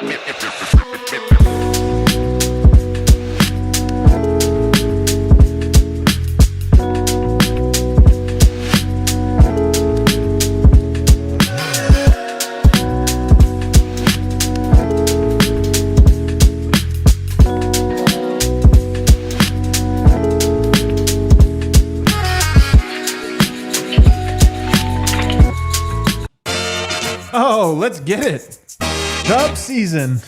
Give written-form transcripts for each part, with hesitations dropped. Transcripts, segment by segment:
Oh, let's get it. Dub season.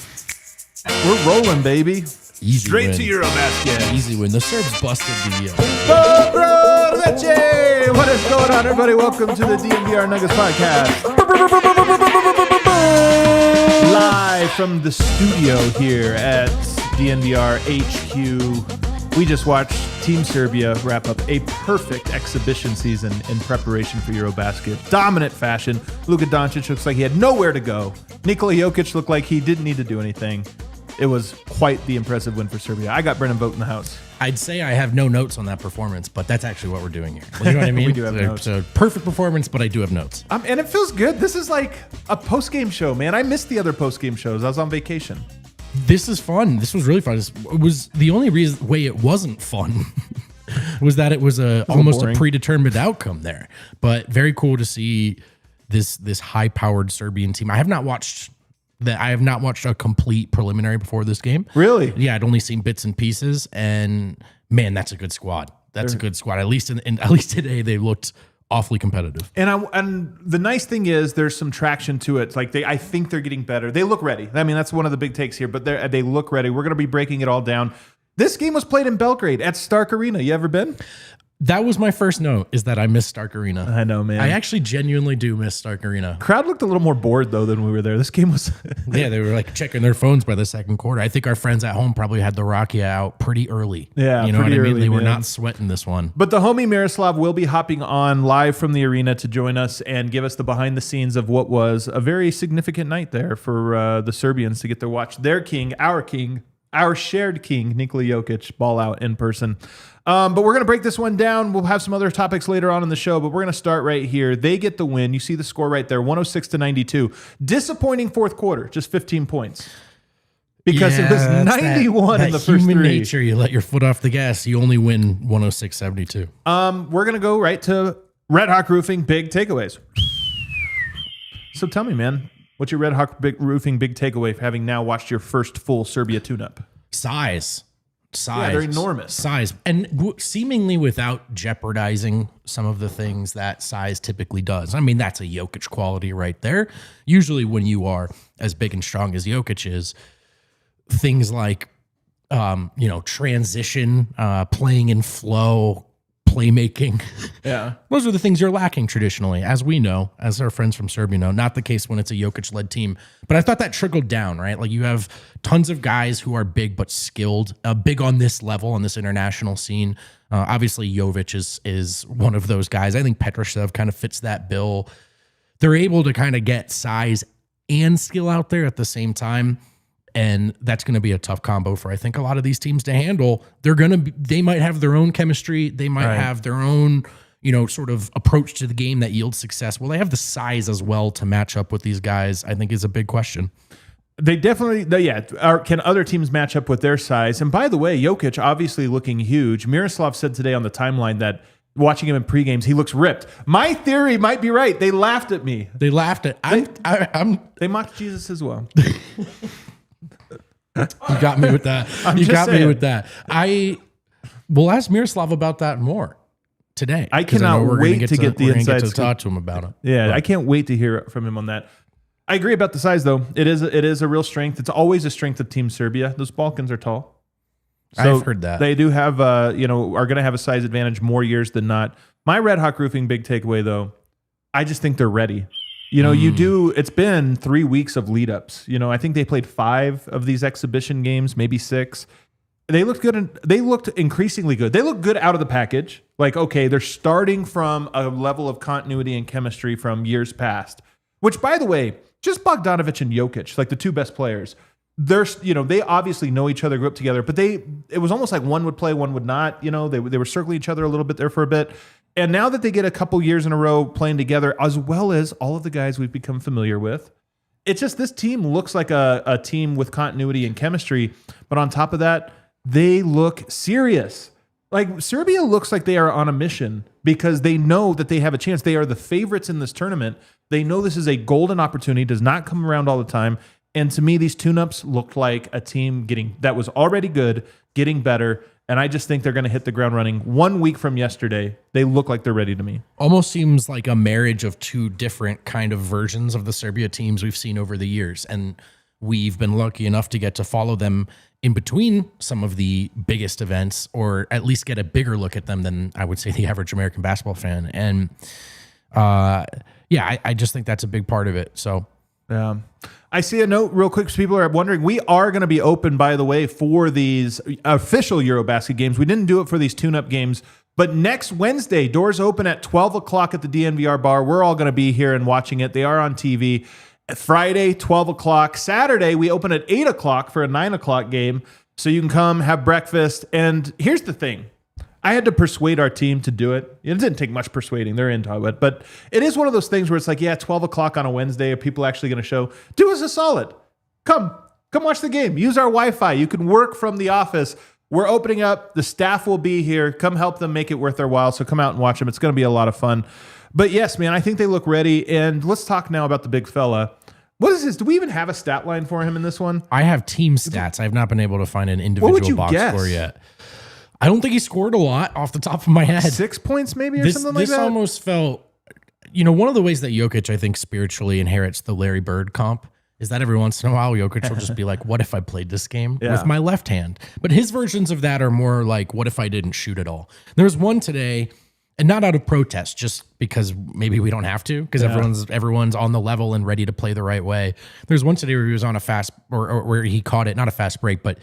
We're rolling, baby. Easy Straight win. to Eurobasket. Easy win. The Serbs busted the... What is going on, everybody? Welcome to the DNVR Nuggets Podcast. Live from the studio here at DNVR HQ. We just watched Team Serbia wrap up a perfect exhibition season in preparation for Eurobasket. Dominant fashion. Luka Doncic looks like he had nowhere to go. Nikola Jokic looked like he didn't need to do anything. It was quite the impressive win for Serbia. I got Brendan Vogt in the house. I'd say I have no notes on that performance, but that's actually what we're doing here. You know what I mean? We do have notes. So perfect performance, but I do have notes. And it feels good. This is like a post-game show, man. I missed the other post-game shows. I was on vacation. This is fun. This was really fun. It was the only way it wasn't fun was that it was almost a predetermined outcome there. But very cool to see this high-powered Serbian team. I have not watched a complete preliminary before this game. Really? Yeah, I'd only seen bits and pieces, and man, that's a good squad. That's a good squad. At least at least today, they looked awfully competitive. And the nice thing is there's some traction to it. Like I think they're getting better. They look ready. I mean, that's one of the big takes here, but they look ready. We're going to be breaking it all down. This game was played in Belgrade at Stark Arena. You ever been? That was my first note, is that I miss Stark Arena. I know, man. I actually genuinely do miss Stark Arena. Crowd looked a little more bored, though, than we were there. This game was... Yeah, they were like checking their phones by the second quarter. I think our friends at home probably had the Rakia out pretty early. Yeah, you know what I mean? They were man. not sweating this one. But the homie Miroslav will be hopping on live from the arena to join us and give us the behind the scenes of what was a very significant night there for the Serbians to get to watch their king, our shared king, Nikola Jokic, ball out in person. But we're going to break this one down. We'll have some other topics later on in the show, but we're going to start right here. They get the win. You see the score right there, 106-92. Disappointing fourth quarter, just 15 points. Because it was 91 in the first human three. nature, you let your foot off the gas, you only win 106-72. We're going to go right to Red Hawk Roofing big takeaways. So tell me, man, what's your Red Hawk Roofing big takeaway for having now watched your first full Serbia tune-up? Size. Yeah, they're enormous. Size. And seemingly without jeopardizing some of the things that size typically does. I mean, that's a Jokic quality right there. Usually when you are as big and strong as Jokic is, things like, transition, playing in flow, playmaking. Yeah. Those are the things you're lacking traditionally, as we know, as our friends from Serbia know. Not the case when it's a Jokic-led team. But I thought that trickled down, right? Like you have tons of guys who are big but skilled, big on this level, on this international scene. Obviously, Jovic is one of those guys. I think Petrushev kind of fits that bill. They're able to kind of get size and skill out there at the same time. And that's going to be a tough combo for, I think, a lot of these teams to handle. They might have their own chemistry. They might have their own, sort of approach to the game that yields success. Will they have the size as well to match up with these guys? I think is a big question. They definitely, can other teams match up with their size? And by the way, Jokic obviously looking huge. Miroslav said today on the timeline that watching him in pre-games, he looks ripped. My theory might be right. They laughed at me. They laughed at They mocked Jesus as well. You got me with that. Me with that. I will ask Miroslav about that more today. I cannot wait to get the inside to talk to him about it. Yeah, I can't wait to hear from him on that. I agree about the size, though. It is a real strength. It's always a strength of Team Serbia. Those Balkans are tall. So I've heard that. They do have, are going to have a size advantage more years than not. My Red Hawk Roofing big takeaway, though, I just think they're ready. It's been 3 weeks of lead ups. I think they played 5 of these exhibition games, maybe 6. They looked good. They looked increasingly good. They look good out of the package. Like, okay, they're starting from a level of continuity and chemistry from years past, which, by the way, just Bogdanovic and Jokic, like the two best players, they obviously know each other, grew up together, but it was almost like one would play, one would not. They were circling each other a little bit there for a bit. And now that they get a couple years in a row playing together, as well as all of the guys we've become familiar with, it's just this team looks like a team with continuity and chemistry. But on top of that, they look serious. Like Serbia looks like they are on a mission because they know that they have a chance. They are the favorites in this tournament. They know this is a golden opportunity, does not come around all the time. And to me, these tune-ups looked like a team that was already good, getting better. And I just think they're going to hit the ground running. 1 week from yesterday, they look like they're ready to me. Almost seems like a marriage of two different kind of versions of the Serbia teams we've seen over the years. And we've been lucky enough to get to follow them in between some of the biggest events, or at least get a bigger look at them than I would say the average American basketball fan. And I just think that's a big part of it. So I see a note real quick. People are wondering, we are going to be open, by the way, for these official Eurobasket games. We didn't do it for these tune-up games, but next Wednesday, doors open at 12 o'clock at the DNVR bar. We're all going to be here and watching it. They are on TV. Friday, 12 o'clock. Saturday, we open at 8 o'clock for a 9 o'clock game. So you can come, have breakfast. And here's the thing. I had to persuade our team to do it. It didn't take much persuading. They're into it. But it is one of those things where it's like, 12 o'clock on a Wednesday. Are people actually going to show? Do us a solid. Come watch the game. Use our Wi-Fi. You can work from the office. We're opening up. The staff will be here. Come help them make it worth their while. So come out and watch them. It's going to be a lot of fun. But yes, man, I think they look ready. And let's talk now about the big fella. What is this? Do we even have a stat line for him in this one? I have team stats. I have not been able to find an individual box score yet. I don't think he scored a lot off the top of my head. 6 points maybe or something like that? This almost felt, one of the ways that Jokic, I think, spiritually inherits the Larry Bird comp is that every once in a while, Jokic will just be like, what if I played this game with my left hand? But his versions of that are more like, what if I didn't shoot at all? There was one today, and not out of protest, just because maybe we don't have to, because everyone's on the level and ready to play the right way. There's one today where he was on a fast, or where he caught it, not a fast break, but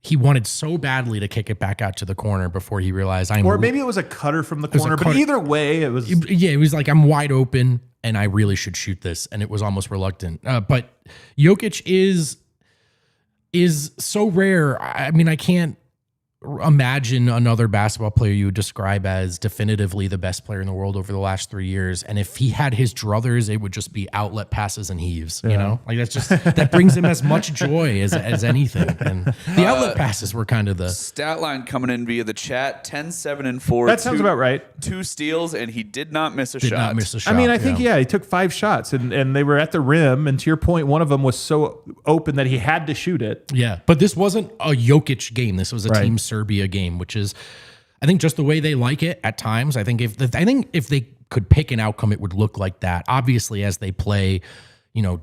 he wanted so badly to kick it back out to the corner before he realized or maybe it was a cutter from the corner, but either way, it was. Yeah, it was like, I'm wide open and I really should shoot this, and it was almost reluctant. But Jokic is so rare. I mean, I can't imagine another basketball player you would describe as definitively the best player in the world over the last 3 years. And if he had his druthers, it would just be outlet passes and heaves, like that brings him as much joy as anything. And the outlet passes were kind of the stat line coming in via the chat: 10, 7, and 4. That sounds about right. 2 steals, and he did not miss a shot. I mean, I think, he took 5 shots and they were at the rim. And to your point, one of them was so open that he had to shoot it. Yeah. But this wasn't a Jokic game. This was a Team Serbia game, which is, I think, just the way they like it at times. I think if they could pick an outcome, it would look like that. Obviously, as they play,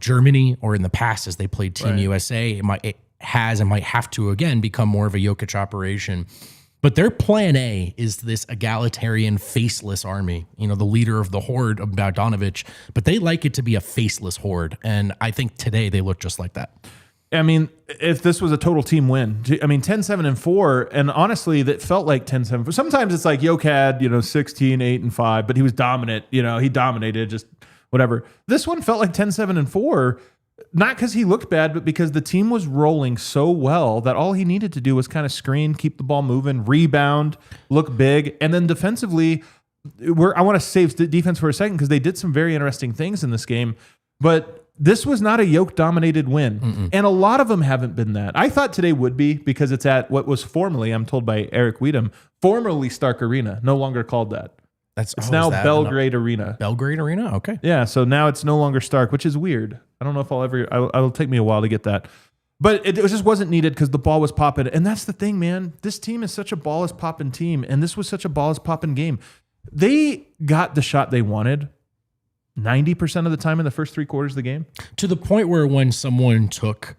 Germany, or in the past as they played Team USA, it might have to again become more of a Jokic operation. But their plan A is this egalitarian, faceless army. The leader of the horde of Bogdanovic, but they like it to be a faceless horde, and I think today they look just like that. I mean, if this was a total team win, 10, 7, and 4, and honestly, that felt like 10, 7. Sometimes it's like Jokic had, 16, 8, and 5, but he was dominant. He dominated, just whatever. This one felt like 10, 7, and 4, not because he looked bad, but because the team was rolling so well that all he needed to do was kind of screen, keep the ball moving, rebound, look big, and then defensively, I want to save the defense for a second because they did some very interesting things in this game, but this was not a Jokic-dominated win. Mm-mm. And a lot of them haven't been that. I thought today would be because it's at what was formerly, I'm told by Eric Weedham, formerly Stark Arena, no longer called that. It's now Belgrade Arena. Belgrade Arena? Okay. Yeah, so now it's no longer Stark, which is weird. I don't know if it'll take me a while to get that. But it just wasn't needed because the ball was popping. And that's the thing, man. This team is such a ball-is-popping team, and this was such a ball-is-popping game. They got the shot they wanted 90% of the time in the first 3 quarters of the game. To the point where when someone took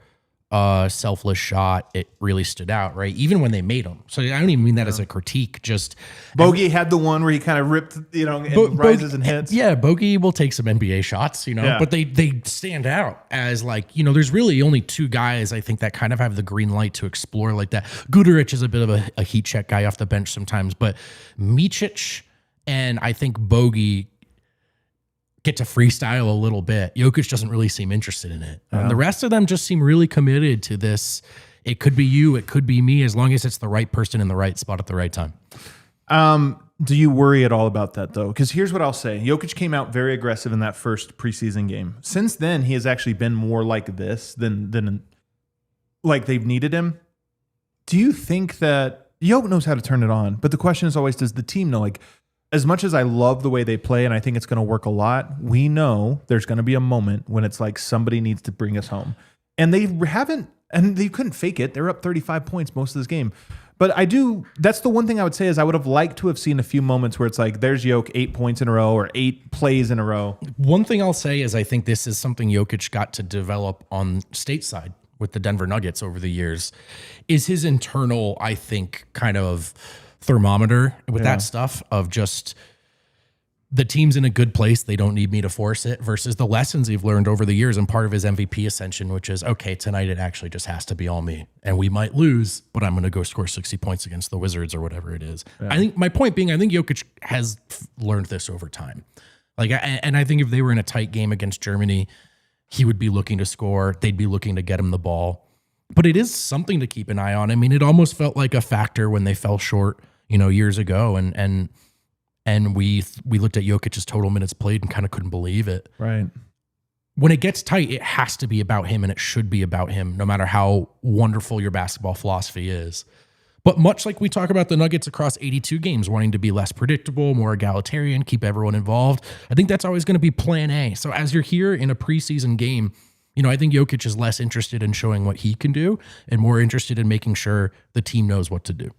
a selfless shot, it really stood out, right? Even when they made them. So I don't even mean that as a critique. Just Bogey had the one where he kind of ripped, and rises and hits. Yeah, Bogey will take some NBA shots, but they stand out as there's really only 2 guys I think that kind of have the green light to explore like that. Guduric is a bit of a heat check guy off the bench sometimes, but Micic and I think Bogey get to freestyle a little bit. Jokic doesn't really seem interested in it. The rest of them just seem really committed to this. It could be you, it could be me, as long as it's the right person in the right spot at the right time. Do you worry at all about that, though? Because here's what I'll say. Jokic came out very aggressive in that first preseason game. Since then, he has actually been more like this than like they've needed him. Do you think that Jokic knows how to turn it on? But the question is always, does the team know? Like, as much as I love the way they play and I think it's going to work a lot, we know there's going to be a moment when it's like somebody needs to bring us home. And they haven't, and they couldn't fake it. They're up 35 points most of this game. But that's the one thing I would say is I would have liked to have seen a few moments where it's like, there's Jokic 8 points in a row or 8 plays in a row. One thing I'll say is I think this is something Jokic got to develop on stateside with the Denver Nuggets over the years, is his internal, I think, kind of thermometer with that stuff of just the team's in a good place. They don't need me to force it versus the lessons he've learned over the years and part of his MVP ascension, which is, okay, tonight it actually just has to be all me and we might lose, but I'm going to go score 60 points against the Wizards or whatever it is. Yeah. I think my point being, I think Jokic has learned this over time. And I think if they were in a tight game against Germany, he would be looking to score. They'd be looking to get him the ball, but it is something to keep an eye on. I mean, it almost felt like a factor when they fell short, years ago. And we looked at Jokic's total minutes played and kind of couldn't believe it. Right. When it gets tight, it has to be about him and it should be about him, no matter how wonderful your basketball philosophy is. But much like we talk about the Nuggets across 82 games, wanting to be less predictable, more egalitarian, keep everyone involved, I think that's always going to be plan A. So as you're here in a preseason game, I think Jokic is less interested in showing what he can do and more interested in making sure the team knows what to do.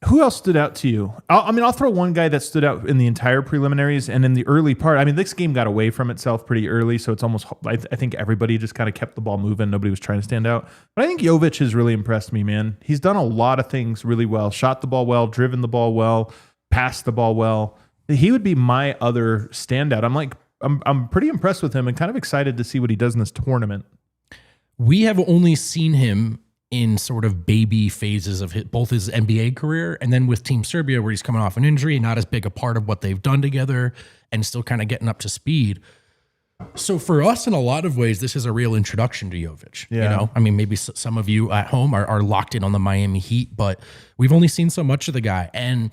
Who else stood out to you? I'll throw one guy that stood out in the entire preliminaries and in the early part. I mean, this game got away from itself pretty early, so it's almost, I think everybody just kind of kept the ball moving. Nobody was trying to stand out. But I think Jovic has really impressed me, man. He's done a lot of things really well. Shot the ball well, driven the ball well, passed the ball well. He would be my other standout. I'm pretty impressed with him and kind of excited to see what he does in this tournament. We have only seen him in sort of baby phases of both his NBA career and then with Team Serbia, where he's coming off an injury, not as big a part of what they've done together and still kind of getting up to speed. So for us, in a lot of ways, this is a real introduction to Jovic. Yeah. Maybe some of you at home are locked in on the Miami Heat, but we've only seen so much of the guy. And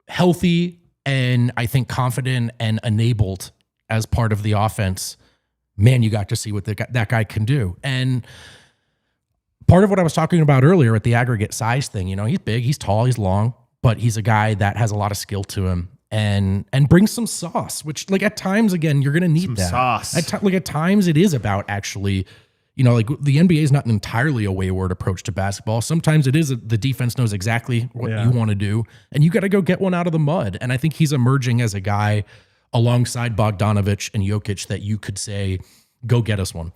healthy and I think confident and enabled as part of the offense, man, you got to see what that guy can do. And part of what I was talking about earlier with the aggregate size thing, he's big, he's tall, he's long, but he's a guy that has a lot of skill to him and brings some sauce, which at times, again, you're going to need some that. Sauce. At times it is about actually, the NBA is not entirely a wayward approach to basketball. Sometimes it is the defense knows exactly what you want to do and you got to go get one out of the mud. And I think he's emerging as a guy alongside Bogdanovic and Jokic that you could say, go get us one.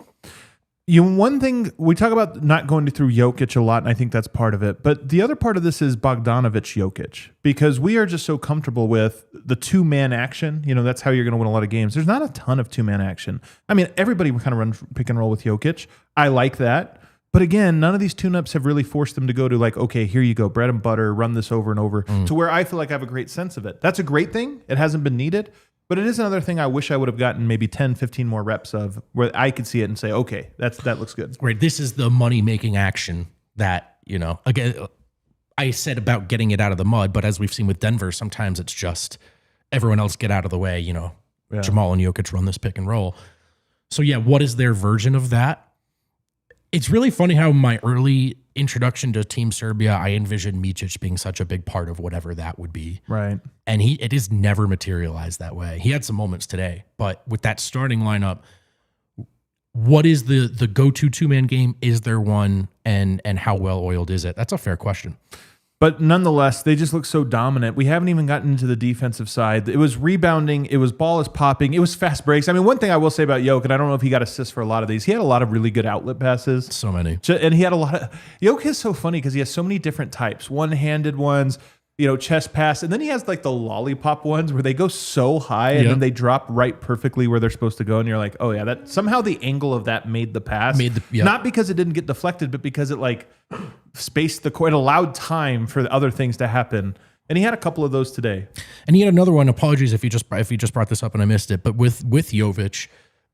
One thing we talk about not going through Jokic a lot, and I think that's part of it. But the other part of this is Bogdanovic Jokic, because we are just so comfortable with the 2-man action. That's how you're going to win a lot of games. There's not a ton of 2-man action. I mean, everybody kind of runs pick and roll with Jokic. I like that. But again, none of these tune-ups have really forced them to go to okay, here you go, bread and butter, run this over and over, to where I feel like I have a great sense of it. That's a great thing. It hasn't been needed. But it is another thing I wish I would have gotten maybe 10, 15 more reps of where I could see it and say, okay, that looks good. Right. This is the money-making action that, again, I said about getting it out of the mud, but as we've seen with Denver, sometimes it's just everyone else get out of the way, Jamal and Jokic run this pick and roll. So yeah, what is their version of that? It's really funny how my early introduction to Team Serbia, I envisioned Micic being such a big part of whatever that would be. Right. And it has never materialized that way. He had some moments today, but with that starting lineup, what is the go-to 2-man game? Is there one? And how well-oiled is it? That's a fair question. But nonetheless, they just look so dominant. We haven't even gotten into the defensive side. It was rebounding. It was ball is popping. It was fast breaks. I mean, one thing I will say about Jokic, and I don't know if he got assists for a lot of these, he had a lot of really good outlet passes. So many. And he had a lot of... Jokic is so funny because he has so many different types. One-handed ones, chest pass. And then he has the lollipop ones where they go so high and then they drop right perfectly where they're supposed to go. And you're like, oh yeah, that somehow the angle of that made the pass. Not because it didn't get deflected, but because it spaced the court, allowed time for the other things to happen. And he had a couple of those today. And he had another one. Apologies if you just brought this up and I missed it. But with Jovic,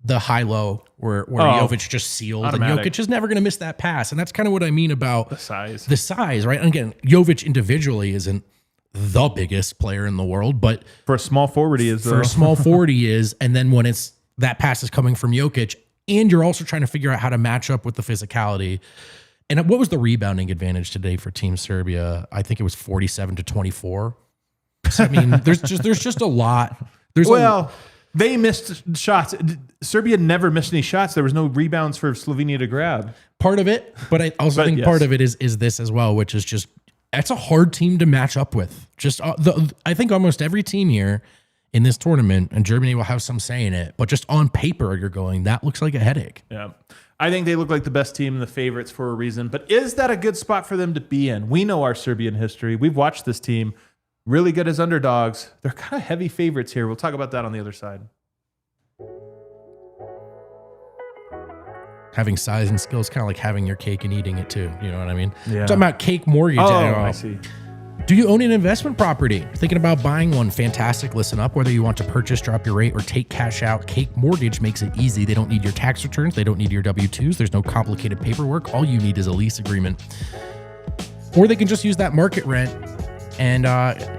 the high-low where Jovic just sealed. Automatic. And Jokic is never going to miss that pass. And that's kind of what I mean about the size. The size, right? And again, Jovic individually isn't the biggest player in the world, but For a small forward, he is. for a small forward he is. And then when it's that pass is coming from Jokic, and you're also trying to figure out how to match up with the physicality. And what was the rebounding advantage today for Team Serbia? I think it was 47-24. So, I mean, there's just a lot. They missed shots. Serbia never missed any shots. There was no rebounds for Slovenia to grab. Part of it, but I also think part of it is this as well, which is just that's a hard team to match up with. Just I think almost every team here in this tournament, and Germany will have some say in it, but just on paper, you're going, that looks like a headache. Yeah. I think they look like the best team and the favorites for a reason. But is that a good spot for them to be in? We know our Serbian history. We've watched this team. Really good as underdogs. They're kind of heavy favorites here. We'll talk about that on the other side. Having size and skill is kind of like having your cake and eating it too. You know what I mean? Yeah. Talking about cake mortgage. I see. Do you own an investment property? Thinking about buying one? Fantastic. Listen up. Whether you want to purchase, drop your rate, or take cash out, Cake Mortgage makes it easy. They don't need your tax returns. They don't need your W-2s. There's no complicated paperwork. All you need is a lease agreement. Or they can just use that market rent. And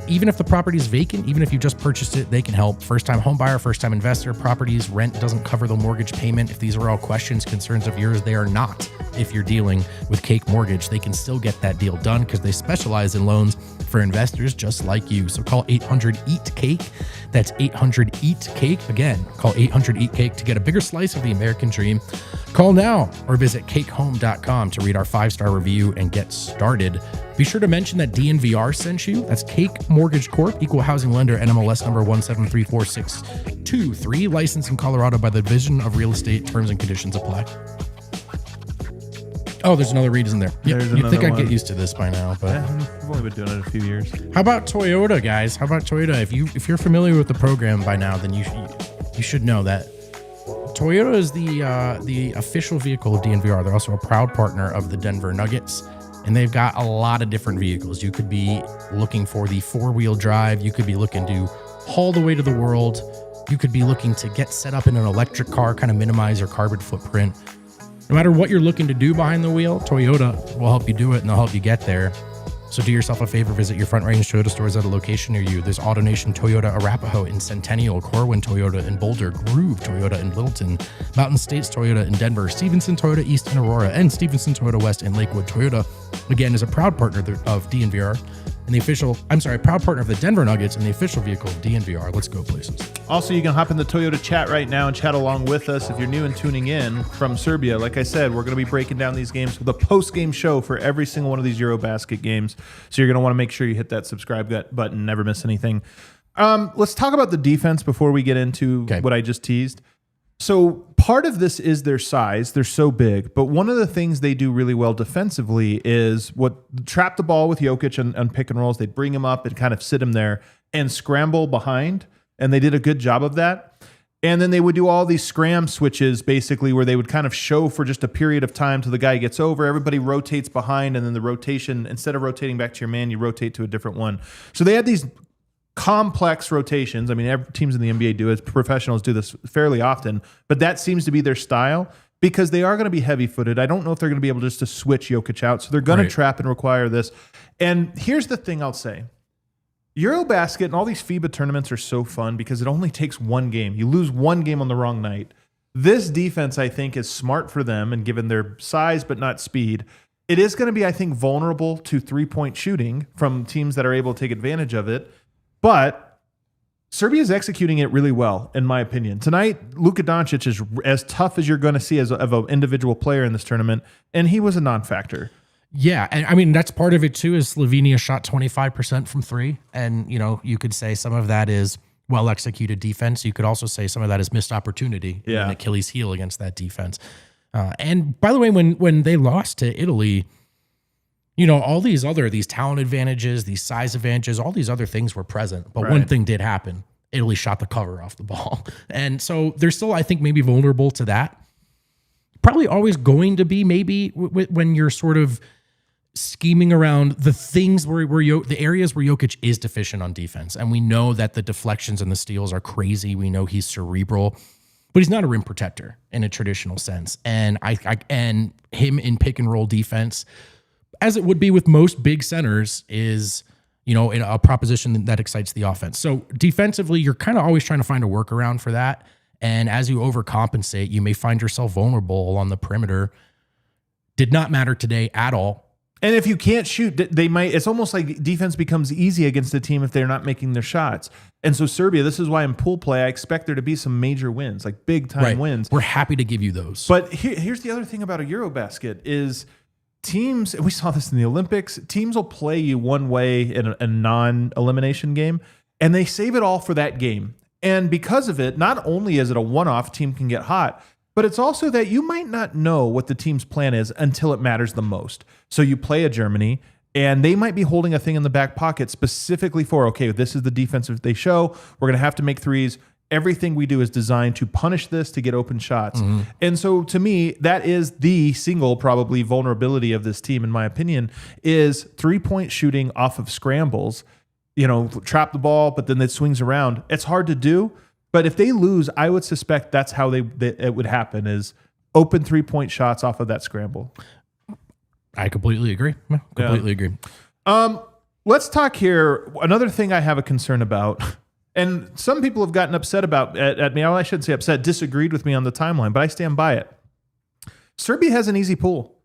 even if the property is vacant, even if you just purchased it, they can help. First-time home buyer, first-time investor, properties, rent doesn't cover the mortgage payment. If these are all questions, concerns of yours, they are not. If you're dealing with Cake Mortgage, they can still get that deal done because they specialize in loans for investors just like you. So call 800-EAT-CAKE. That's 800-EAT-CAKE. Again, call 800-EAT-CAKE to get a bigger slice of the American dream. Call now or visit cakehome.com to read our 5-star review and get started. Be sure to mention that DNVR sent you. That's Cake Mortgage Corp, equal housing lender, NMLS number 1734623, licensed in Colorado by the Division of Real Estate. Terms and conditions apply. Oh, there's another reason there. You'd think I'd get used to this by now, but I've only been doing it a few years. How about Toyota, guys? How about Toyota? If you're familiar with the program by now, then you should know that Toyota is the official vehicle of DNVR. They're also a proud partner of the Denver Nuggets. And they've got a lot of different vehicles. You could be looking for the 4-wheel drive. You could be looking to haul the way to the world. You could be looking to get set up in an electric car, kind of minimize your carbon footprint. No matter what you're looking to do behind the wheel, Toyota will help you do it, and they'll help you get there. So do yourself a favor, visit your Front Range Toyota stores at a location near you. There's AutoNation Toyota Arapahoe in Centennial, Corwin Toyota in Boulder, Groove Toyota in Littleton, Mountain States Toyota in Denver, Stevenson Toyota East in Aurora, and Stevenson Toyota West in Lakewood. Toyota, again, is a proud partner of DNVR and proud partner of the Denver Nuggets and the official vehicle of DNVR. Let's go places. Also, you can hop in the Toyota chat right now and chat along with us if you're new and tuning in from Serbia. Like I said, we're going to be breaking down these games with a post-game show for every single one of these Eurobasket games. So you're going to want to make sure you hit that subscribe button, never miss anything. Let's talk about the defense before we get into what I just teased. So part of this is their size. They're so big. But one of the things they do really well defensively is trap the ball with Jokic and pick and rolls. They'd bring him up and kind of sit him there and scramble behind. And they did a good job of that. And then they would do all these scram switches, basically, where they would kind of show for just a period of time till the guy gets over. Everybody rotates behind, and then the rotation, instead of rotating back to your man, you rotate to a different one. So they had these complex rotations. I mean, teams in the NBA do it. Professionals do this fairly often, but that seems to be their style because they are going to be heavy-footed. I don't know if they're going to be able just to switch Jokic out, so they're going to trap and require this. And here's the thing I'll say. Eurobasket and all these FIBA tournaments are so fun because it only takes one game. You lose one game on the wrong night. This defense, I think, is smart for them, and given their size but not speed, it is going to be, I think, vulnerable to three-point shooting from teams that are able to take advantage of it. But Serbia is executing it really well, in my opinion. Tonight, Luka Doncic is as tough as you're going to see of an individual player in this tournament, and he was a non-factor. Yeah, and I mean, that's part of it too, is Slovenia shot 25% from three. And, you could say some of that is well-executed defense. You could also say some of that is missed opportunity, an Achilles heel against that defense. And by the way, when they lost to Italy, all these talent advantages, these size advantages, all these other things were present. But one thing did happen. Italy shot the cover off the ball. And so they're still, I think, maybe vulnerable to that. Probably always going to be maybe when you're sort of scheming around the things the areas where Jokic is deficient on defense. And we know that the deflections and the steals are crazy. We know he's cerebral, but he's not a rim protector in a traditional sense. And and him in pick and roll defense, as it would be with most big centers, is in a proposition that excites the offense. So defensively, you're kind of always trying to find a workaround for that. And as you overcompensate, you may find yourself vulnerable on the perimeter. Did not matter today at all. And if you can't shoot, they might. It's almost like defense becomes easy against a team if they're not making their shots. And so Serbia, this is why in pool play, I expect there to be some major wins, like big time wins. We're happy to give you those. But here's the other thing about a Eurobasket is teams, we saw this in the Olympics, teams will play you one way in a non-elimination game, and they save it all for that game. And because of it, not only is it a one-off, team can get hot, but it's also that you might not know what the team's plan is until it matters the most. So you play a Germany, and they might be holding a thing in the back pocket specifically for, okay, this is the defense they show. We're going to have to make threes. Everything we do is designed to punish this, to get open shots. Mm-hmm. And so to me, that is the single probably vulnerability of this team, in my opinion, is 3-point shooting off of scrambles. Trap the ball, but then it swings around. It's hard to do. But if they lose, I would suspect that's how it would happen, is open 3-point shots off of that scramble. I completely agree. Completely agree. Let's talk here. Another thing I have a concern about, and some people have gotten upset about at me. I shouldn't say upset, disagreed with me on the timeline, but I stand by it. Serbia has an easy pool.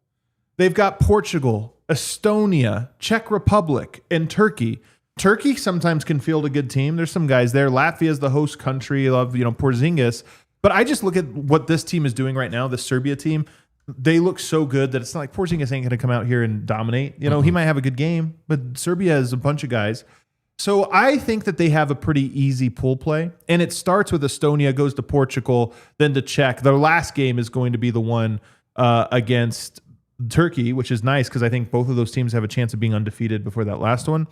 They've got Portugal, Estonia, Czech Republic, and Turkey. Turkey sometimes can field a good team. There's some guys there. Latvia is the host country of, Porzingis. But I just look at what this team is doing right now, the Serbia team. They look so good that it's not like Porzingis ain't going to come out here and dominate. He might have a good game, but Serbia has a bunch of guys. So I think that they have a pretty easy pool play. And it starts with Estonia, goes to Portugal, then to Czech. Their last game is going to be the one against Turkey, which is nice because I think both of those teams have a chance of being undefeated before that last one.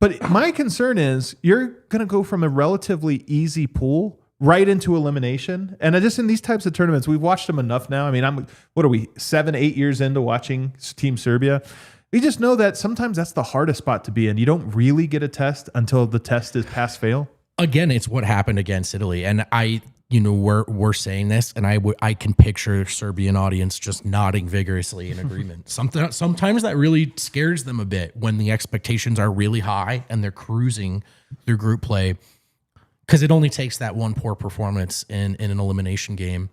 But my concern is you're going to go from a relatively easy pool right into elimination. And just in these types of tournaments, we've watched them enough now. I mean, what are we, 7-8 years into watching Team Serbia? We just know that sometimes that's the hardest spot to be in. You don't really get a test until the test is pass-fail. Again, it's what happened against Italy. And we're saying this, and I can picture Serbian audience just nodding vigorously in agreement. Sometimes that really scares them a bit when the expectations are really high and they're cruising through group play, because it only takes that one poor performance in an elimination game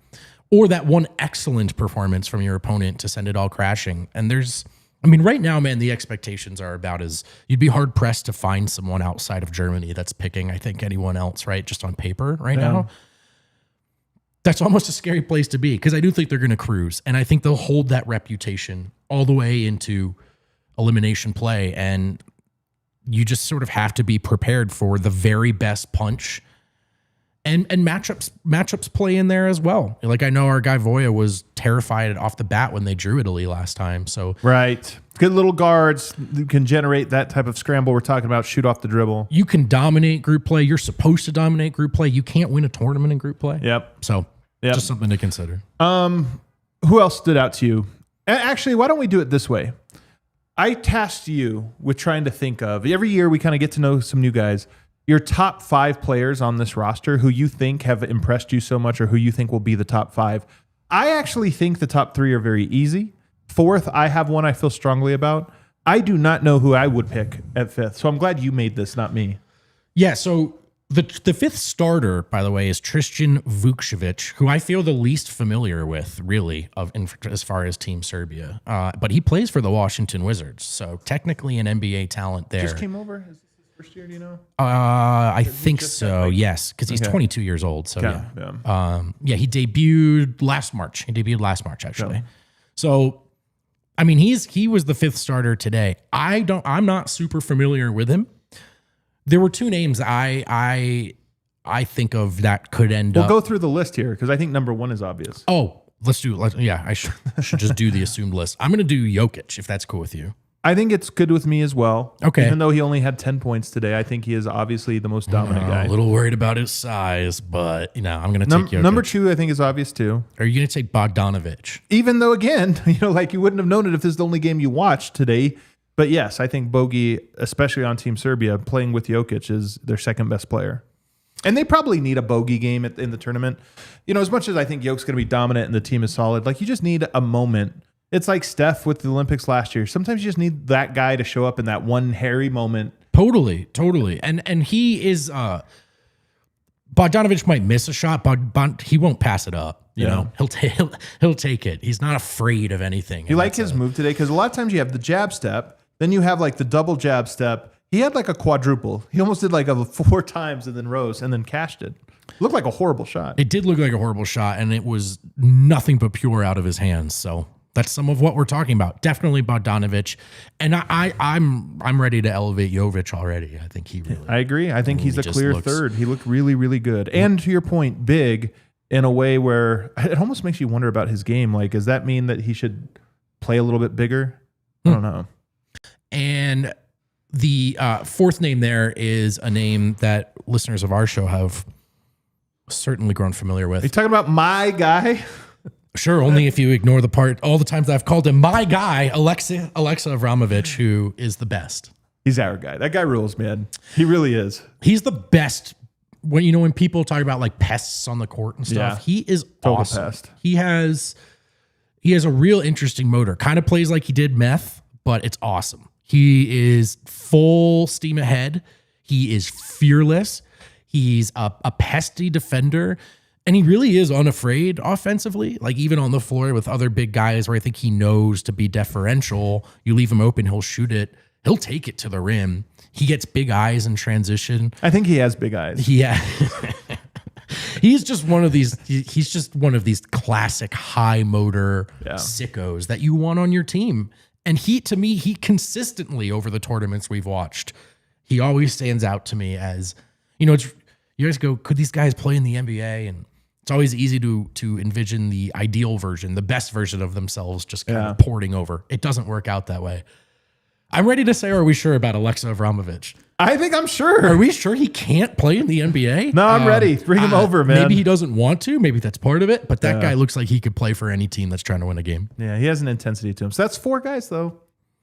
or that one excellent performance from your opponent to send it all crashing. And right now, man, the expectations are about as you'd be hard pressed to find someone outside of Germany that's picking, I think, anyone else, right? Just on paper right now. That's almost a scary place to be, because I do think they're going to cruise, and I think they'll hold that reputation all the way into elimination play. And you just sort of have to be prepared for the very best punch, and matchups play in there as well. Like, I know our guy Voya was terrified off the bat when they drew Italy last time. So right. Good little guards who can generate that type of scramble we're talking about, shoot off the dribble. You can dominate group play. You're supposed to dominate group play. You can't win a tournament in group play. Yep. So just something to consider. Who else stood out to you? Actually, why don't we do it this way? I tasked you with trying to think of, every year we kind of get to know some new guys, your top 5 players on this roster who you think have impressed you so much or who you think will be the top 5. I actually think the top 3 are very easy. 4th, I have one I feel strongly about. I do not know who I would pick at 5th. So I'm glad you made this, not me. Yeah, so the 5th starter, by the way, is Tristan Vukcevic, who I feel the least familiar with, really, as far as Team Serbia. But he plays for the Washington Wizards, so technically an NBA talent there. Just came over? Is this his first year, do you know? I think so, yes, because he's 22 years old. So he debuted last March. Actually. Yeah. So, I mean, he was the 5th starter today. I'm not super familiar with him. There were 2 names I think of that could end up. We'll go through the list here because I think number 1 is obvious. Oh, I should just do the assumed list. I'm going to do Jokic, if that's cool with you. I think it's good with me as well. Okay. Even though he only had 10 points today, I think he is obviously the most dominant guy. A little worried about his size, but I'm going to take Jokic. Number 2, I think, is obvious too. Are you going to take Bogdanovic? Even though, again, like you wouldn't have known it if this is the only game you watched today. But yes, I think Bogey, especially on Team Serbia, playing with Jokic is their second best player. And they probably need a bogey game in the tournament. As much as I think Jokic's going to be dominant and the team is solid, like you just need a moment. It's like Steph with the Olympics last year. Sometimes you just need that guy to show up in that one hairy moment Totally. And he is Bogdanovic might miss a shot, but he won't pass it up. You know, he'll take it. He's not afraid of anything. You like his move today? Because a lot of times you have the jab step, then you have like the double jab step. He had like a quadruple. He almost did like a 4 times and then rose and then cashed it. Looked like a horrible shot. It did look like a horrible shot, and it was nothing but pure out of his hands. So that's some of what we're talking about. Definitely Bogdanovic. And I'm ready to elevate Jovic already. I think he really. I agree. I think he's a clear third. He looked really, really good. And to your point, big in a way where it almost makes you wonder about his game. Like, does that mean that he should play a little bit bigger? I don't know. And the fourth name there is a name that listeners of our show have certainly grown familiar with. Are you talking about my guy? Sure, only if you ignore the part, all the times that I've called him my guy, Alexa Avramovich, who is the best. He's our guy. That guy rules, man. He really is. He's the best. When people talk about like pests on the court and stuff, he is Total awesome. pest. He has a real interesting motor. Kind of plays like he did meth, but it's awesome. He is full steam ahead. He is fearless. He's a pesty defender. And he really is unafraid offensively, like even on the floor with other big guys where I think he knows to be deferential. You leave him open, he'll shoot it. He'll take it to the rim. He gets big eyes in transition. I think he has big eyes. Yeah. He's just one of these classic high motor sickos that you want on your team. And he consistently over the tournaments we've watched, he always stands out to me as, you guys go, could these guys play in the NBA? And it's always easy to envision the ideal version, the best version of themselves, just kind of porting over. It doesn't work out that way. I'm ready to say, are we sure about Alexa Avramovich? I think I'm sure. Are we sure he can't play in the NBA? No, I'm ready. Bring him over, man. Maybe he doesn't want to. Maybe that's part of it. But that guy looks like he could play for any team that's trying to win a game. Yeah, he has an intensity to him. So that's 4 guys, though.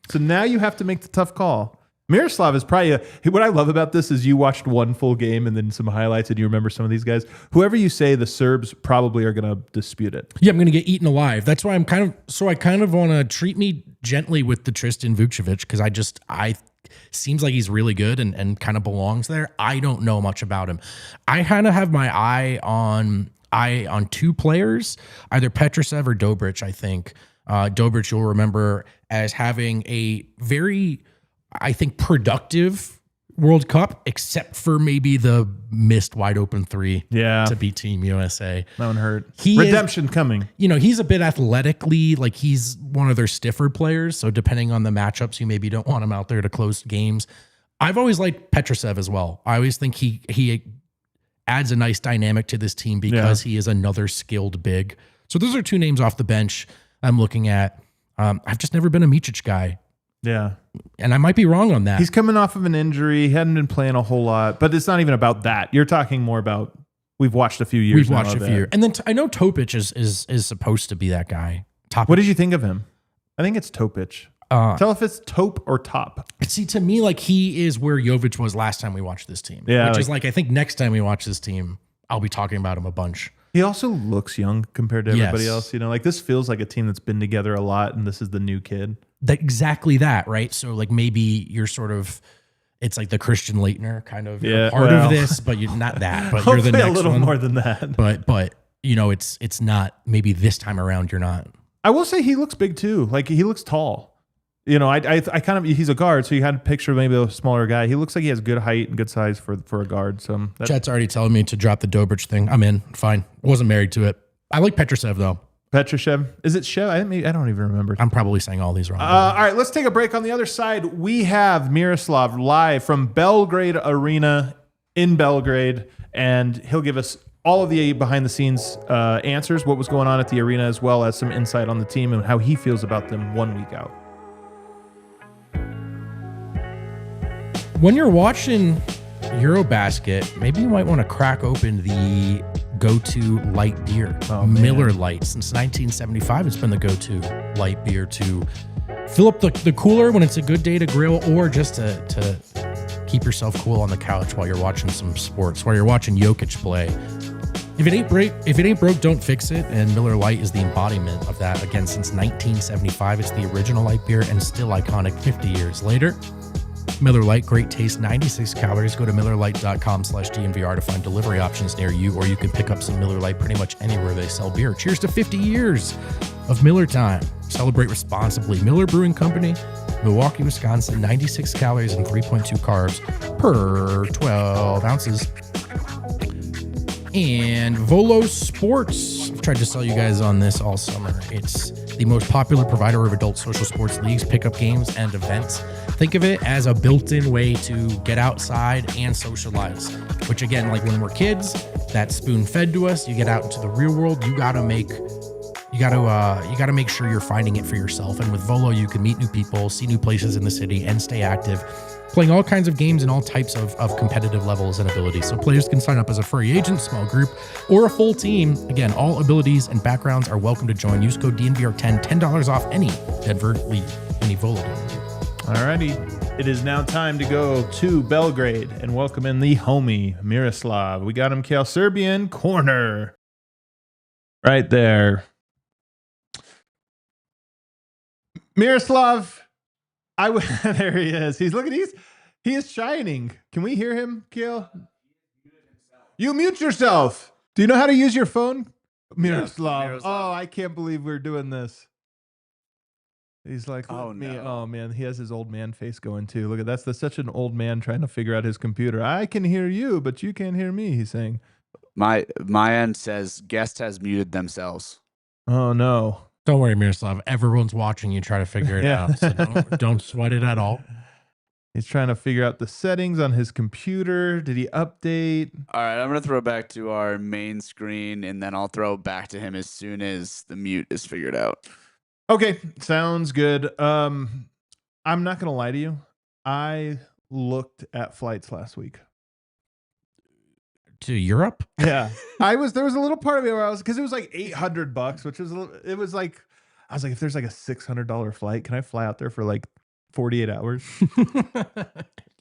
So now you have to make the tough call. Miroslav is probably what I love about this is you watched one full game and then some highlights and you remember some of these guys. Whoever you say, the Serbs probably are going to dispute it. Yeah, I'm going to get eaten alive. That's why I kind of want to treat me gently with the Tristan Vukcevic because I seems like he's really good and kind of belongs there. I don't know much about him. I kind of have my eye on 2 players, either Petrushev or Dobric, I think. Dobric you'll remember as having a very, I think, productive World Cup, except for maybe the missed wide open 3 to beat Team USA. That one hurt. Redemption coming. He's a bit athletically, like he's one of their stiffer players. So depending on the matchups, you maybe don't want him out there to close games. I've always liked Petrushev as well. I always think he adds a nice dynamic to this team because he is another skilled big. So those are 2 names off the bench I'm looking at. I've just never been a Micic guy. Yeah. And I might be wrong on that. He's coming off of an injury. He hadn't been playing a whole lot, but it's not even about that. You're talking more about we've watched a few years. We've watched a few. And then I know Topic is supposed to be that guy. What did you think of him? I think it's Topic. Tell if it's Tope or Top. See, to me, like he is where Jovic was last time we watched this team. Yeah, which is like I think next time we watch this team, I'll be talking about him a bunch. He also looks young compared to everybody else. Like this feels like a team that's been together a lot, and this is the new kid. Exactly that, right? So like maybe you're sort of, it's like the Christian Leitner kind of part of this, but you're not that. But you're the next one. A little more than that. But it's not. Maybe this time around you're not. I will say he looks big too. Like he looks tall. I kind of he's a guard, so you had to picture maybe a smaller guy. He looks like he has good height and good size for a guard. So Chat's already telling me to drop the Dobric thing. I'm in. Fine. Wasn't married to it. I like Petrushev though. Petrushev. Is it Shev? I don't even remember. I'm probably saying all these wrong. All right, let's take a break. On the other side, we have Miroslav live from Belgrade Arena in Belgrade, and he'll give us all of the behind-the-scenes answers, what was going on at the arena, as well as some insight on the team and how he feels about them 1 week out. When you're watching Eurobasket, maybe you might want to crack open the go-to light beer, Miller Lite. Since 1975, it's been the go-to light beer to fill up the cooler when it's a good day to grill, or just to keep yourself cool on the couch while you're watching some sports, while you're watching Jokic play. If it ain't broke, don't fix it. And Miller Lite is the embodiment of that. Again, since 1975, it's the original light beer and still iconic 50 years later. Miller Lite, great taste, 96 calories. Go to MillerLite.com/DNVR to find delivery options near you, or you can pick up some Miller Lite pretty much anywhere they sell beer. Cheers to 50 years of Miller time. Celebrate responsibly. Miller Brewing Company, Milwaukee, Wisconsin, 96 calories and 3.2 carbs per 12 ounces. And Volo Sports. I've tried to sell you guys on this all summer. It's the most popular provider of adult social sports leagues, pickup games, and events. Think of it as a built-in way to get outside and socialize, which again, like when we're kids, that's spoon-fed to us. You get out into the real world, you gotta make sure you're finding it for yourself. And with Volo, you can meet new people, see new places in the city, and stay active, playing all kinds of games and all types of competitive levels and abilities. So players can sign up as a free agent, small group, or a full team. Again, all abilities and backgrounds are welcome to join. Use code DNVR10, $10 off any Denver League, any Volo game. Alrighty, it is now time to go to Belgrade and welcome in the homie Miroslav. We got him, Kale, Serbian corner right there. Miroslav, there he is. He is shining. Can we hear him, Kale? You mute yourself. Do you know how to use your phone? Miroslav. Miroslav. Oh, I can't believe we're doing this. He's like, oh me. no. Oh man, he has his old man face going too. Look at that's such an old man trying to figure out his computer. I can hear you, but you can't hear me. He's saying. My end says guest has muted themselves. Oh no. Don't worry, Miroslav. Everyone's watching you try to figure it Yeah. out. So don't sweat it at all. He's trying to figure out the settings on his computer. Did he update? All right, I'm gonna throw back to our main screen, and then I'll throw back to him as soon as the mute is figured out. Okay, sounds good. I'm not gonna lie to you. I looked at flights last week. To Europe? Yeah, there was a little part of me where I was, because it was like $800, which was it was like, I was like, if there's like a $600 flight, can I fly out there for like 48 hours?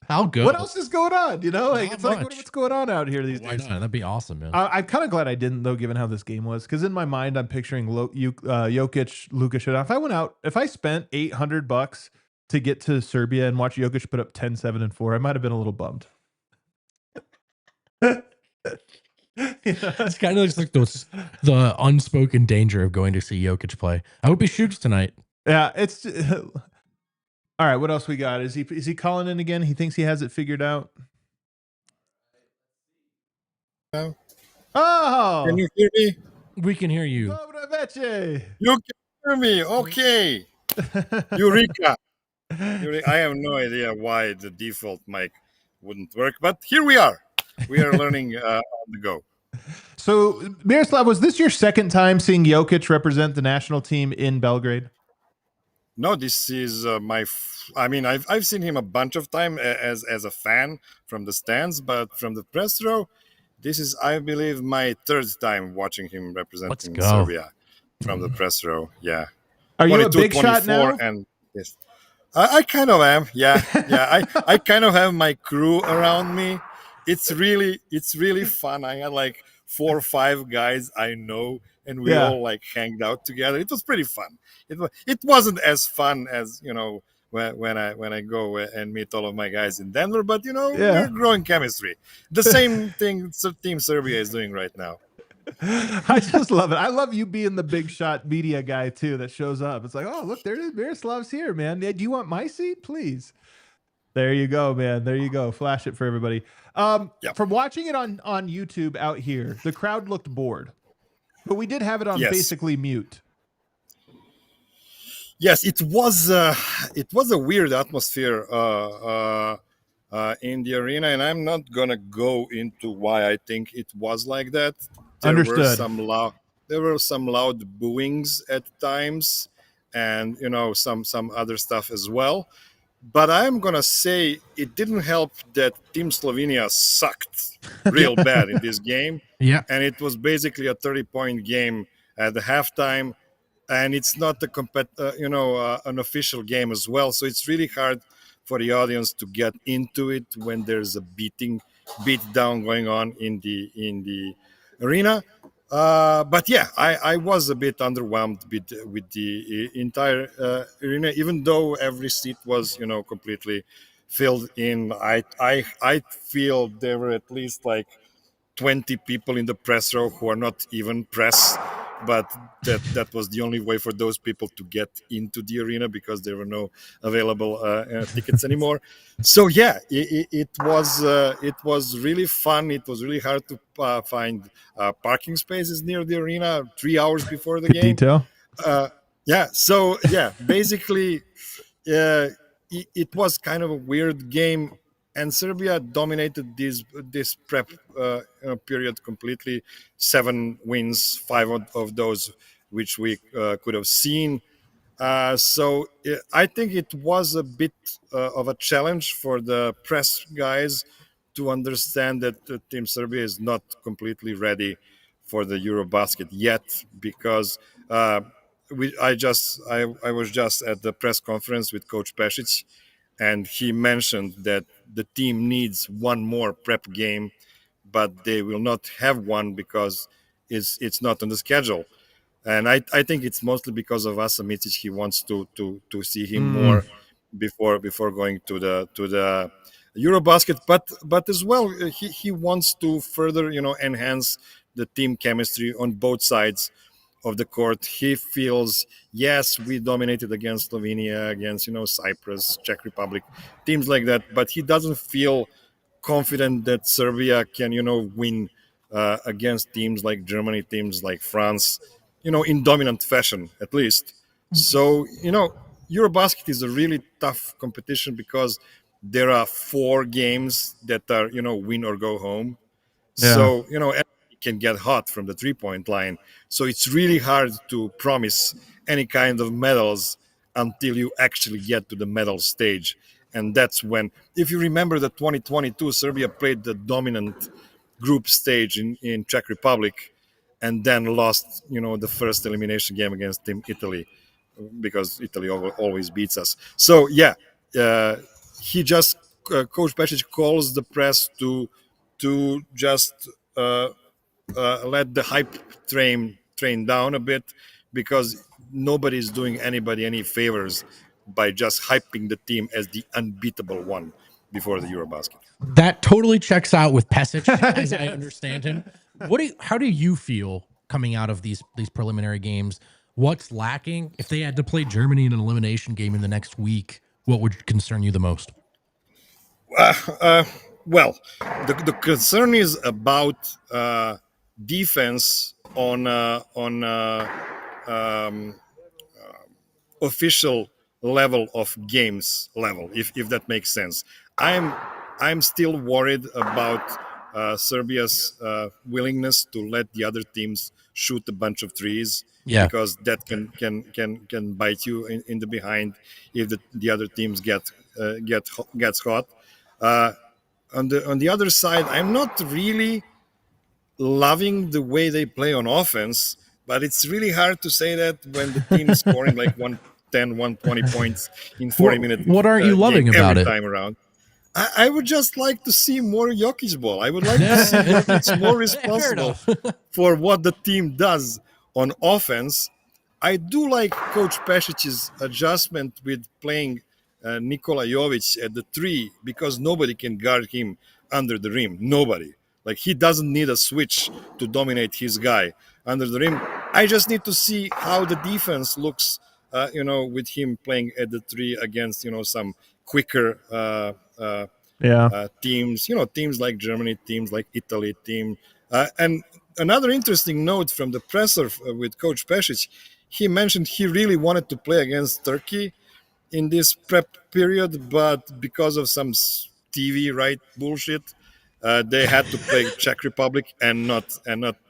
How good? What else is going on? You know, like Not it's like much. what's going on out here these Why days? not? That'd be awesome, man. I'm kind of glad I didn't though, given how this game was, because in my mind I'm picturing Jokic, Luka shit. If I spent $800 to get to Serbia and watch Jokic put up 10, 7, and 4, I might have been a little bummed. You know? It's kind of looks like the unspoken danger of going to see Jokic play. I hope he shoots tonight. Yeah, it's all right. What else we got? Is he calling in again? He thinks he has it figured out. No. Oh, Can you hear me? We can hear you. Dobra večer. You can hear me. Okay. Eureka. I have no idea why the default mic wouldn't work, but here we are. We are learning on the go. So, Miroslav, was this your second time seeing Jokic represent the national team in Belgrade? No, this is I mean, I've seen him a bunch of time as a fan from the stands, but from the press row, this is, I believe, my third time watching him representing go. Serbia from the press row. Yeah. Are you a 22, big shot 24, now? And yes, I kind of am. Yeah, yeah. I kind of have my crew around me. It's really fun. I had like 4 or 5 guys I know, and we all like hanged out together. It was pretty fun. It wasn't as fun as, you know, when I go and meet all of my guys in Denver, but you know, we're growing chemistry. The same thing Team Serbia is doing right now. I just love it. I love you being the big shot media guy too that shows up. It's like, oh, look, there it is. Miroslav's here, man. Do you want my seat, please? There you go, man. There you go. Flash it for everybody. From watching it on YouTube out here, the crowd looked bored, but we did have it on basically mute. Yes, it was a weird atmosphere in the arena, and I'm not gonna go into why I think it was like that. There were some loud booings at times, and you know, some other stuff as well. But I'm gonna say it didn't help that Team Slovenia sucked real bad in this game. Yeah, and it was basically a 30-point game at the halftime. And it's not an official game as well, so it's really hard for the audience to get into it when there's a beat down going on in the arena. But yeah, I was a bit underwhelmed with the entire arena, even though every seat was completely filled in. I feel there were at least like 20 people in the press row who are not even press, but that was the only way for those people to get into the arena because there were no available tickets anymore. So yeah, it was really fun. It was really hard to find parking spaces near the arena 3 hours before the Good game. detail. Yeah, so yeah, basically it was kind of a weird game, and Serbia dominated this prep period completely. 7 wins, 5 of those which we could have seen. So I think it was a bit of a challenge for the press guys to understand that Team Serbia is not completely ready for the Eurobasket yet, because I was just at the press conference with Coach Pešić, and he mentioned that the team needs one more prep game, but they will not have one because it's not on the schedule. And I think it's mostly because of Asa Micic. He wants to see him more before going to the Eurobasket, but as well he wants to further enhance the team chemistry on both sides of the court. He feels, yes, we dominated against Slovenia, against Cyprus, Czech Republic, teams like that, but he doesn't feel confident that Serbia can win against teams like Germany, teams like France, in dominant fashion at least. So Eurobasket is a really tough competition because there are 4 games that are win or go home. Yeah. So everybody can get hot from the 3-point line. So it's really hard to promise any kind of medals until you actually get to the medal stage. And that's when, if you remember, the 2022 Serbia played the dominant group stage in Czech Republic, and then lost the first elimination game against Team Italy, because Italy always beats us. So yeah, he just Coach Pešić calls the press to just let the hype train down a bit, because nobody's doing anybody any favors by just hyping the team as the unbeatable one before the Eurobasket. That totally checks out with Pesic, as I understand him. How do you feel coming out of these preliminary games? What's lacking? If they had to play Germany in an elimination game in the next week, what would concern you the most? Well, the concern is about defense on official level of games level, if that makes sense. I'm still worried about Serbia's willingness to let the other teams shoot a bunch of threes, because that can bite you in the behind if the other teams gets hot. On the other side, I'm not really loving the way they play on offense, but it's really hard to say that when the team is scoring like 110, 120 points in 40 minutes. What aren't you loving about every it? time around. I would just like to see more Jokic ball. I would like to see Jokic more responsible for what the team does on offense. I do like Coach Pešic's adjustment with playing Nikola Jovic at the 3, because nobody can guard him under the rim. Nobody. Like, he doesn't need a switch to dominate his guy under the rim. I just need to see how the defense looks, with him playing at the 3 against, some quicker teams, teams like Germany, teams like Italy, and another interesting note from the presser with Coach Pešić, he mentioned he really wanted to play against Turkey in this prep period, but because of some TV right bullshit, they had to play Czech Republic and not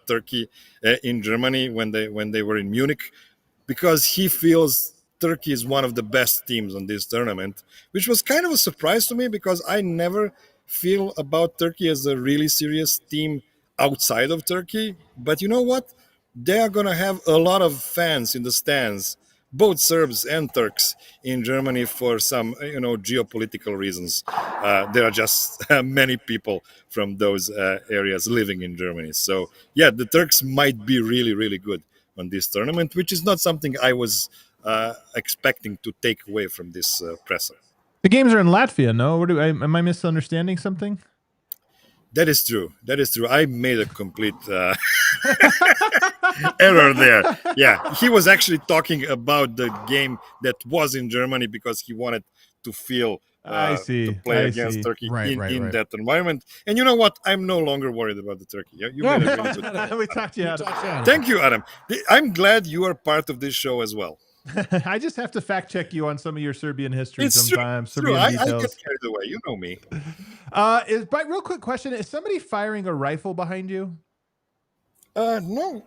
Turkey in Germany when they were in Munich, because he feels Turkey is one of the best teams on this tournament, which was kind of a surprise to me, because I never feel about Turkey as a really serious team outside of Turkey. But you know what? They are going to have a lot of fans in the stands, both Serbs and Turks in Germany, for some geopolitical reasons. There are just many people from those areas living in Germany. So yeah, the Turks might be really, really good on this tournament, which is not something I was expecting to take away from this presser. The games are in Latvia, no? Am I misunderstanding something? That is true. I made a complete error there. Yeah, he was actually talking about the game that was in Germany because he wanted to feel I see. to play I against see. Turkey Right, in that environment. And you know what? I'm no longer worried about the Turkey. You made a really good. We talked you out. Thank you, Adam. I'm glad you are part of this show as well. I just have to fact check you on some of your Serbian history It's sometimes. true. Serbian I details. get carried away. You know me. But real quick question: is somebody firing a rifle behind you? No,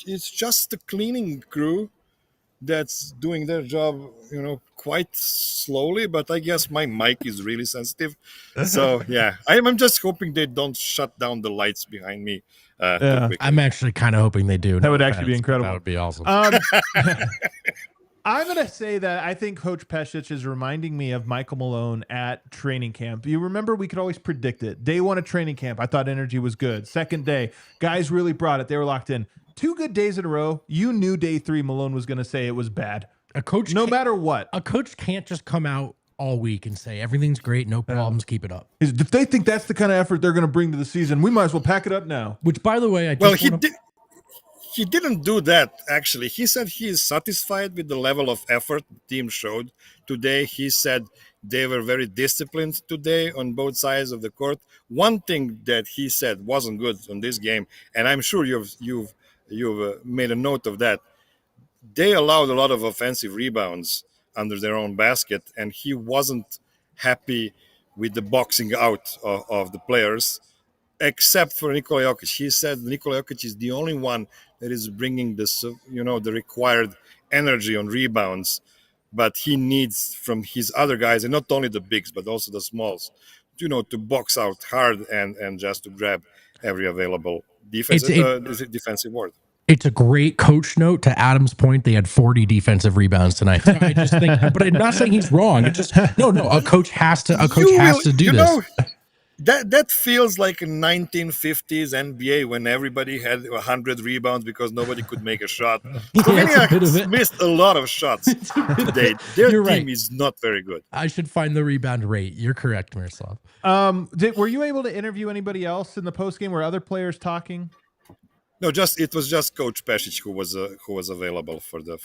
it's just the cleaning crew that's doing their job, quite slowly. But I guess my mic is really sensitive, so yeah, I'm just hoping they don't shut down the lights behind me. Too quickly. I'm actually kind of hoping they do. That would actually be incredible. That would be awesome. I'm going to say that I think Coach Pesic is reminding me of Michael Malone at training camp. You remember we could always predict it. Day one of training camp, I thought energy was good. Second day, guys really brought it. They were locked in. 2 good days in a row. You knew day 3 Malone was going to say it was bad. A coach, no matter what. A coach can't just come out all week and say everything's great, no problems, keep it up. If they think that's the kind of effort they're going to bring to the season, we might as well pack it up now. Which, by the way, He didn't do that, actually. He said he is satisfied with the level of effort the team showed today. He said they were very disciplined today on both sides of the court. One thing that he said wasn't good on this game, and I'm sure you've made a note of that, they allowed a lot of offensive rebounds under their own basket, and he wasn't happy with the boxing out of the players, except for Nikola Jokic. He said Nikola Jokic is the only one that is bringing this, the required energy on rebounds, but he needs from his other guys, and not only the bigs, but also the smalls, to box out hard and just to grab every available defensive board. It's a great coach note. To Adam's point, they had 40 defensive rebounds tonight. So I just think, but I'm not saying he's wrong. It's just no. A coach has to. A coach has to do this. That feels like a 1950s NBA when everybody had 100 rebounds because nobody could make a shot. Slovenia missed a lot of shots today. Their team is not very good. I should find the rebound rate. You're correct, Miroslav. Were you able to interview anybody else in the postgame? Were other players talking? No, it was just Coach Pesic who was available for the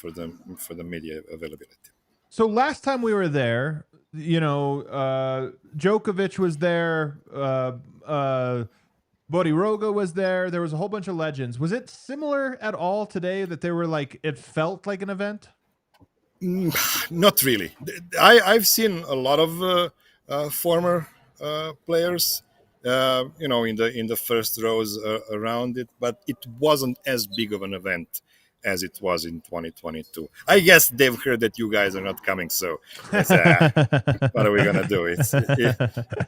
media availability. So last time we were there, Djokovic was there, Bodiroga was there. There was a whole bunch of legends. Was it similar at all today that they were it felt like an event? Not really. I've seen a lot of former players, in the first rows around it, but it wasn't as big of an event as it was in 2022. I guess they've heard that you guys are not coming, so what are we gonna do? It's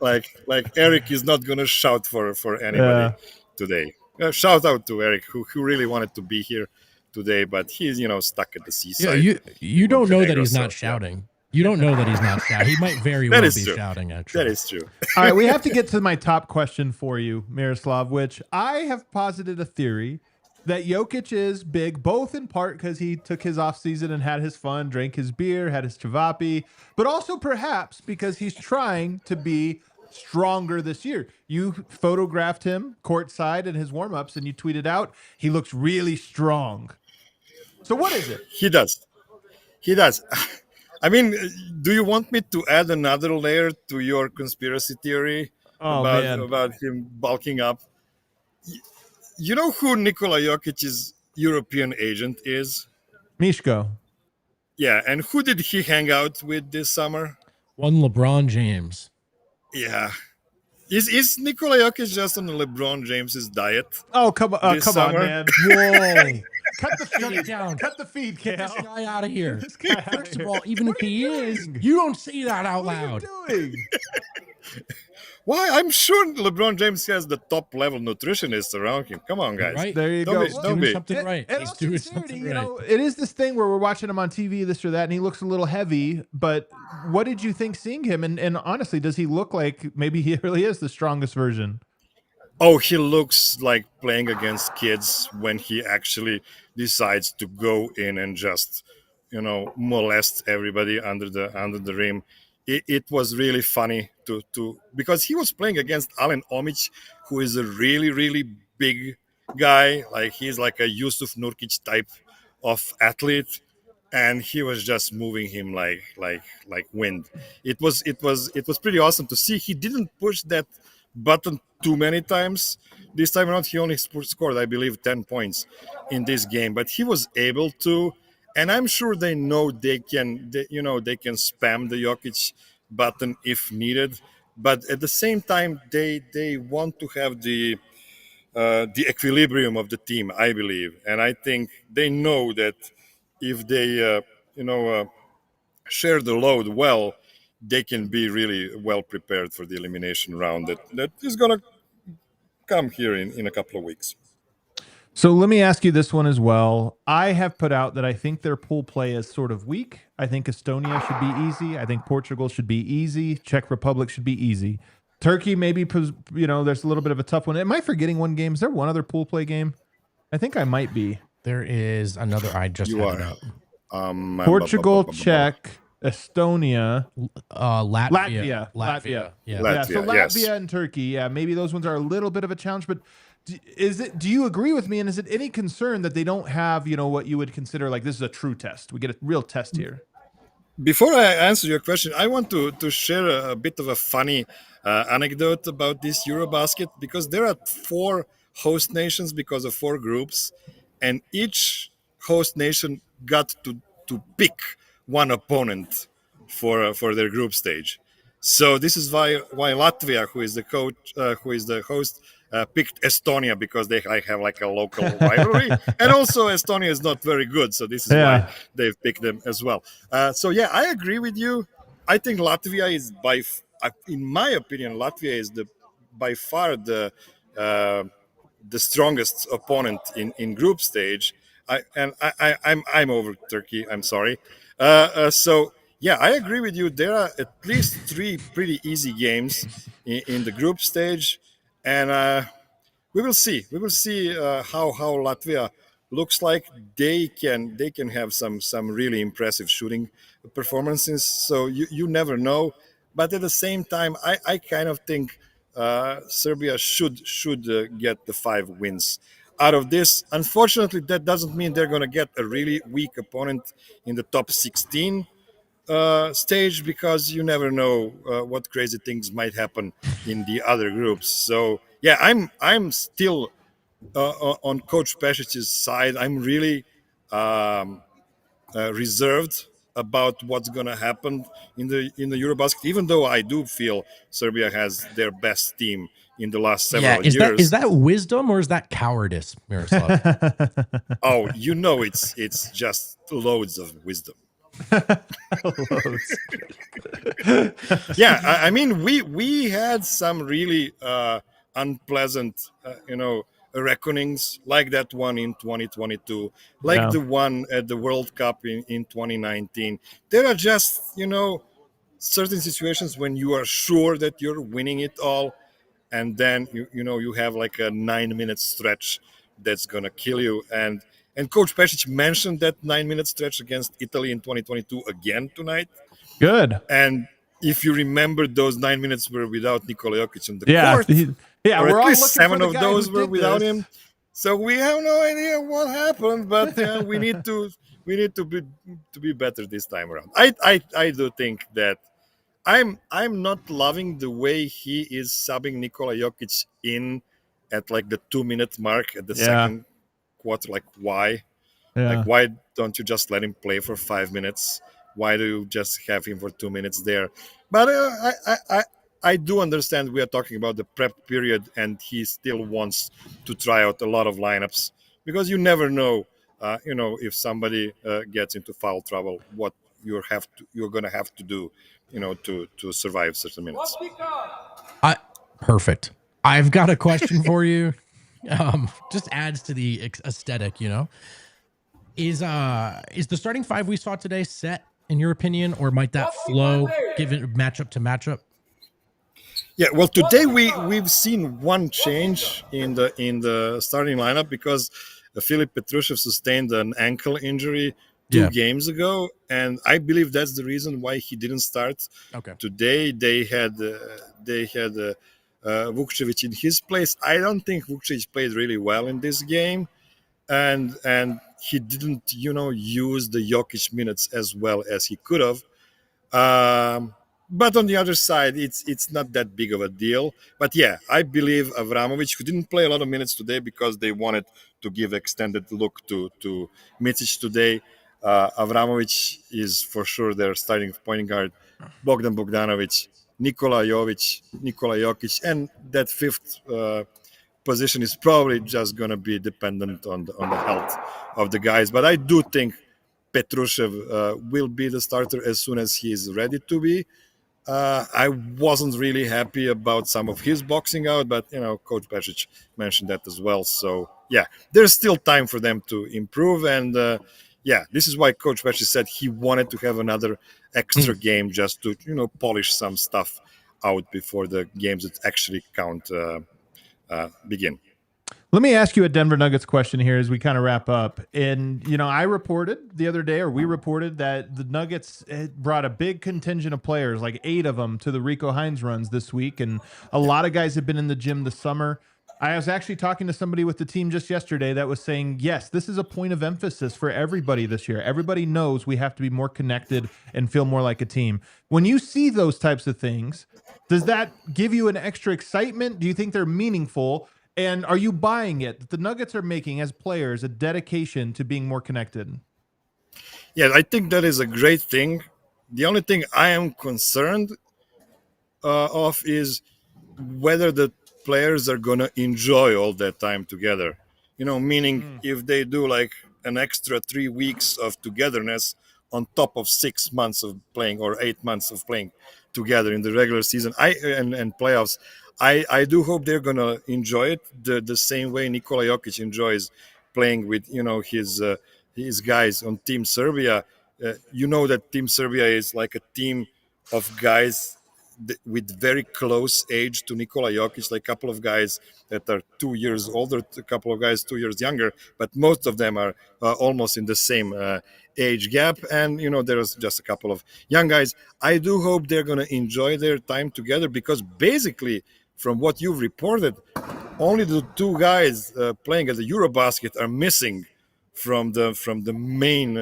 like Eric is not gonna shout for anybody today. Shout out to Eric, who really wanted to be here today, but he's stuck at the seaside. Yeah, you don't know that he's not shouting. You don't know that he's not shouting. He might very well be shouting, actually. That is true. All right, we have to get to my top question for you, Miroslav, which I have posited a theory that Jokic is big, both in part because he took his offseason and had his fun, drank his beer, had his chavapi, but also perhaps because he's trying to be stronger this year. You photographed him courtside in his warm-ups and you tweeted out, he looks really strong. So what is it? He does. I mean, do you want me to add another layer to your conspiracy theory about him bulking up? You know who Nikola Jokic's European agent is? Mishko. Yeah, and who did he hang out with this summer? One LeBron James. Yeah. Is Nikola Jokic just on LeBron James's diet? Oh, come on, man. Whoa. Cut the feed down. Cut the feed, Kale. Get this guy out of here. First of all, even if he is, you don't say that out loud. What are you doing? Why? I'm sure LeBron James has the top level nutritionists around him. Come on, guys. Right? There you go. He's doing something right. He's doing something right. It is this thing where we're watching him on TV, this or that, and he looks a little heavy. But what did you think seeing him? And honestly, does he look like maybe he really is the strongest version? Oh, he looks like playing against kids when he actually decides to go in and just, molest everybody under the rim. it was really funny to because he was playing against Alen Omic, who is a really big guy. Like he's like a Yusuf Nurkic type of athlete, and he was just moving him like wind. It was pretty awesome to see. He didn't push that button too many times. This time around, he only scored, I believe, 10 points in this game, but he was able to. And I'm sure they know they can spam the Jokic button if needed. But at the same time, they want to have the equilibrium of the team, I believe, and I think they know that if they share the load well, they can be really well prepared for the elimination round that is gonna come here in a couple of weeks. So let me ask you this one as well. I have put out that I think their pool play is sort of weak. I think Estonia should be easy. I think Portugal should be easy. Czech Republic should be easy. Turkey, maybe, there's a little bit of a tough one. Am I forgetting one game? Is there one other pool play game? I think I might be. There is another. I just had it up. Portugal, Czech, Estonia, Latvia. Yeah, so Latvia yes. and Turkey. Yeah, maybe those ones are a little bit of a challenge, but do you agree with me? And is it any concern that they don't have, what you would consider like this is a true test? We get a real test here. Before I answer your question, I want to share a bit of a funny anecdote about this Eurobasket, because there are 4 host nations because of 4 groups, and each host nation got to pick one opponent for their group stage. So this is why Latvia, who is the host, picked Estonia, because they have like a local rivalry, and also Estonia is not very good, so this is why they've picked them as well. So yeah, I agree with you. I think Latvia is in my opinion, Latvia is by far the strongest opponent in group stage. I'm over Turkey. I'm sorry. So yeah, I agree with you. There are at least 3 pretty easy games in the group stage, and we will see. We will see how Latvia looks like. They can have some really impressive shooting performances. So you never know. But at the same time, I kind of think Serbia should get the 5 wins out of this. Unfortunately, that doesn't mean they're going to get a really weak opponent in the top 16 stage, because you never know what crazy things might happen in the other groups. So yeah, I'm still on Coach Pesic's side. I'm really reserved about what's going to happen in the Eurobasket, even though I do feel Serbia has their best team in the last several years. Is that wisdom or is that cowardice, Miroslav? Oh, it's just loads of wisdom. Yeah, I mean, we had some really unpleasant, reckonings, like that one in 2022, like the one at the World Cup in 2019. There are just, certain situations when you are sure that you're winning it all, and then you have like a 9-minute stretch that's gonna kill you. And Coach Pesic mentioned that 9-minute stretch against Italy in 2022 again tonight. Good. And if you remember, those 9 minutes were without Nikola Jokic on the court. Yeah, or we're at all least looking 7 for of the guy those who were did without this. him. So we have no idea what happened, but we need to be better this time around. I do think that I'm not loving the way he is subbing Nikola Jokic in at like the 2-minute mark at the second quarter. Like why? Yeah. Like why don't you just let him play for 5 minutes? Why do you just have him for 2 minutes there? But I do understand we are talking about the prep period, and he still wants to try out a lot of lineups, because you never know, if somebody gets into foul trouble, what you're going to have to do, to survive certain minutes. Perfect. I've got a question for you. Just adds to the aesthetic, Is the starting 5 we saw today set in your opinion, or might that flow given matchup to matchup? Yeah, well, today we've seen one change in the starting lineup, because Filip Petrushev sustained an ankle injury 2 games ago, and I believe that's the reason why he didn't start today. They had Vukcevic in his place. I don't think Vukcevic played really well in this game, and he didn't, use the Jokic minutes as well as he could have. But on the other side, it's not that big of a deal. But yeah, I believe Avramovic, who didn't play a lot of minutes today because they wanted to give extended look to Micic today. Avramovic is for sure their starting point guard. Bogdan Bogdanovic, Nikola Jokic, and that fifth position is probably just going to be dependent on the health of the guys. But I do think Petrushev will be the starter as soon as he is ready to be. I wasn't really happy about some of his boxing out, but Coach Pešić mentioned that as well. So yeah, there's still time for them to improve, and this is why Coach Pešić said he wanted to have another extra game just to polish some stuff out before the games that actually count begin. Let me ask you a Denver Nuggets question here as we kind of wrap up. And, I reported the other day, or we reported, that the Nuggets brought a big contingent of players, like 8 of them, to the Rico Hines runs this week. And a lot of guys have been in the gym this summer. I was actually talking to somebody with the team just yesterday that was saying, yes, this is a point of emphasis for everybody this year. Everybody knows we have to be more connected and feel more like a team. When you see those types of things, does that give you an extra excitement? Do you think they're meaningful? And are you buying it that the Nuggets are making as players a dedication to being more connected? Yeah, I think that is a great thing. The only thing I am concerned of is whether the players are going to enjoy all that time together. Meaning if they do like an extra 3 weeks of togetherness on top of 6 months of playing or 8 months of playing together in the regular season and playoffs, I do hope they're going to enjoy it the same way Nikola Jokic enjoys playing with, his guys on Team Serbia. That Team Serbia is like a team of guys with very close age to Nikola Jokic, like a couple of guys that are 2 years older, a couple of guys 2 years younger, but most of them are almost in the same age gap. And, there's just a couple of young guys. I do hope they're going to enjoy their time together, because basically, from what you've reported, only the 2 guys playing at the Eurobasket are missing from the main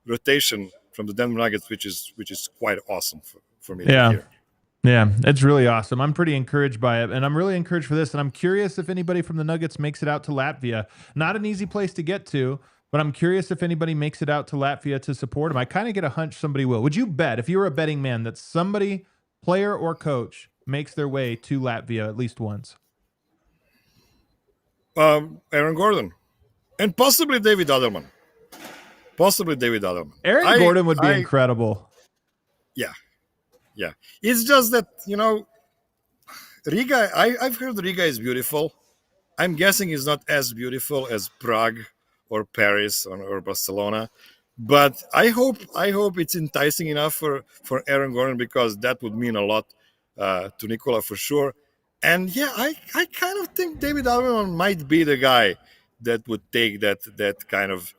rotation from the Denver Nuggets, which is quite awesome for me to hear. Yeah, it's really awesome. I'm pretty encouraged by it, and I'm really encouraged for this. And I'm curious if anybody from the Nuggets makes it out to Latvia. Not an easy place to get to, but I'm curious if anybody makes it out to Latvia to support him. I kind of get a hunch somebody will. Would you bet, if you were a betting man, that somebody, player or coach, makes their way to Latvia at least once? Aaron Gordon. And possibly David Adelman. Aaron Gordon would be incredible. Yeah. It's just that, Riga, I've heard Riga is beautiful. I'm guessing it's not as beautiful as Prague or Paris or Barcelona. But I hope it's enticing enough for Aaron Gordon, because that would mean a lot to Nikola for sure. And yeah, I kind of think David Adelman might be the guy that would take that kind of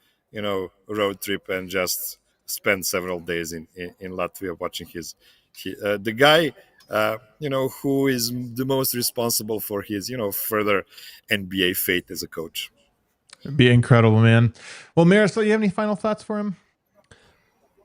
road trip and just spend several days in Latvia watching the guy who is the most responsible for his further NBA fate as a coach. It'd be incredible, man. Well, Miroslav, you have any final thoughts for him?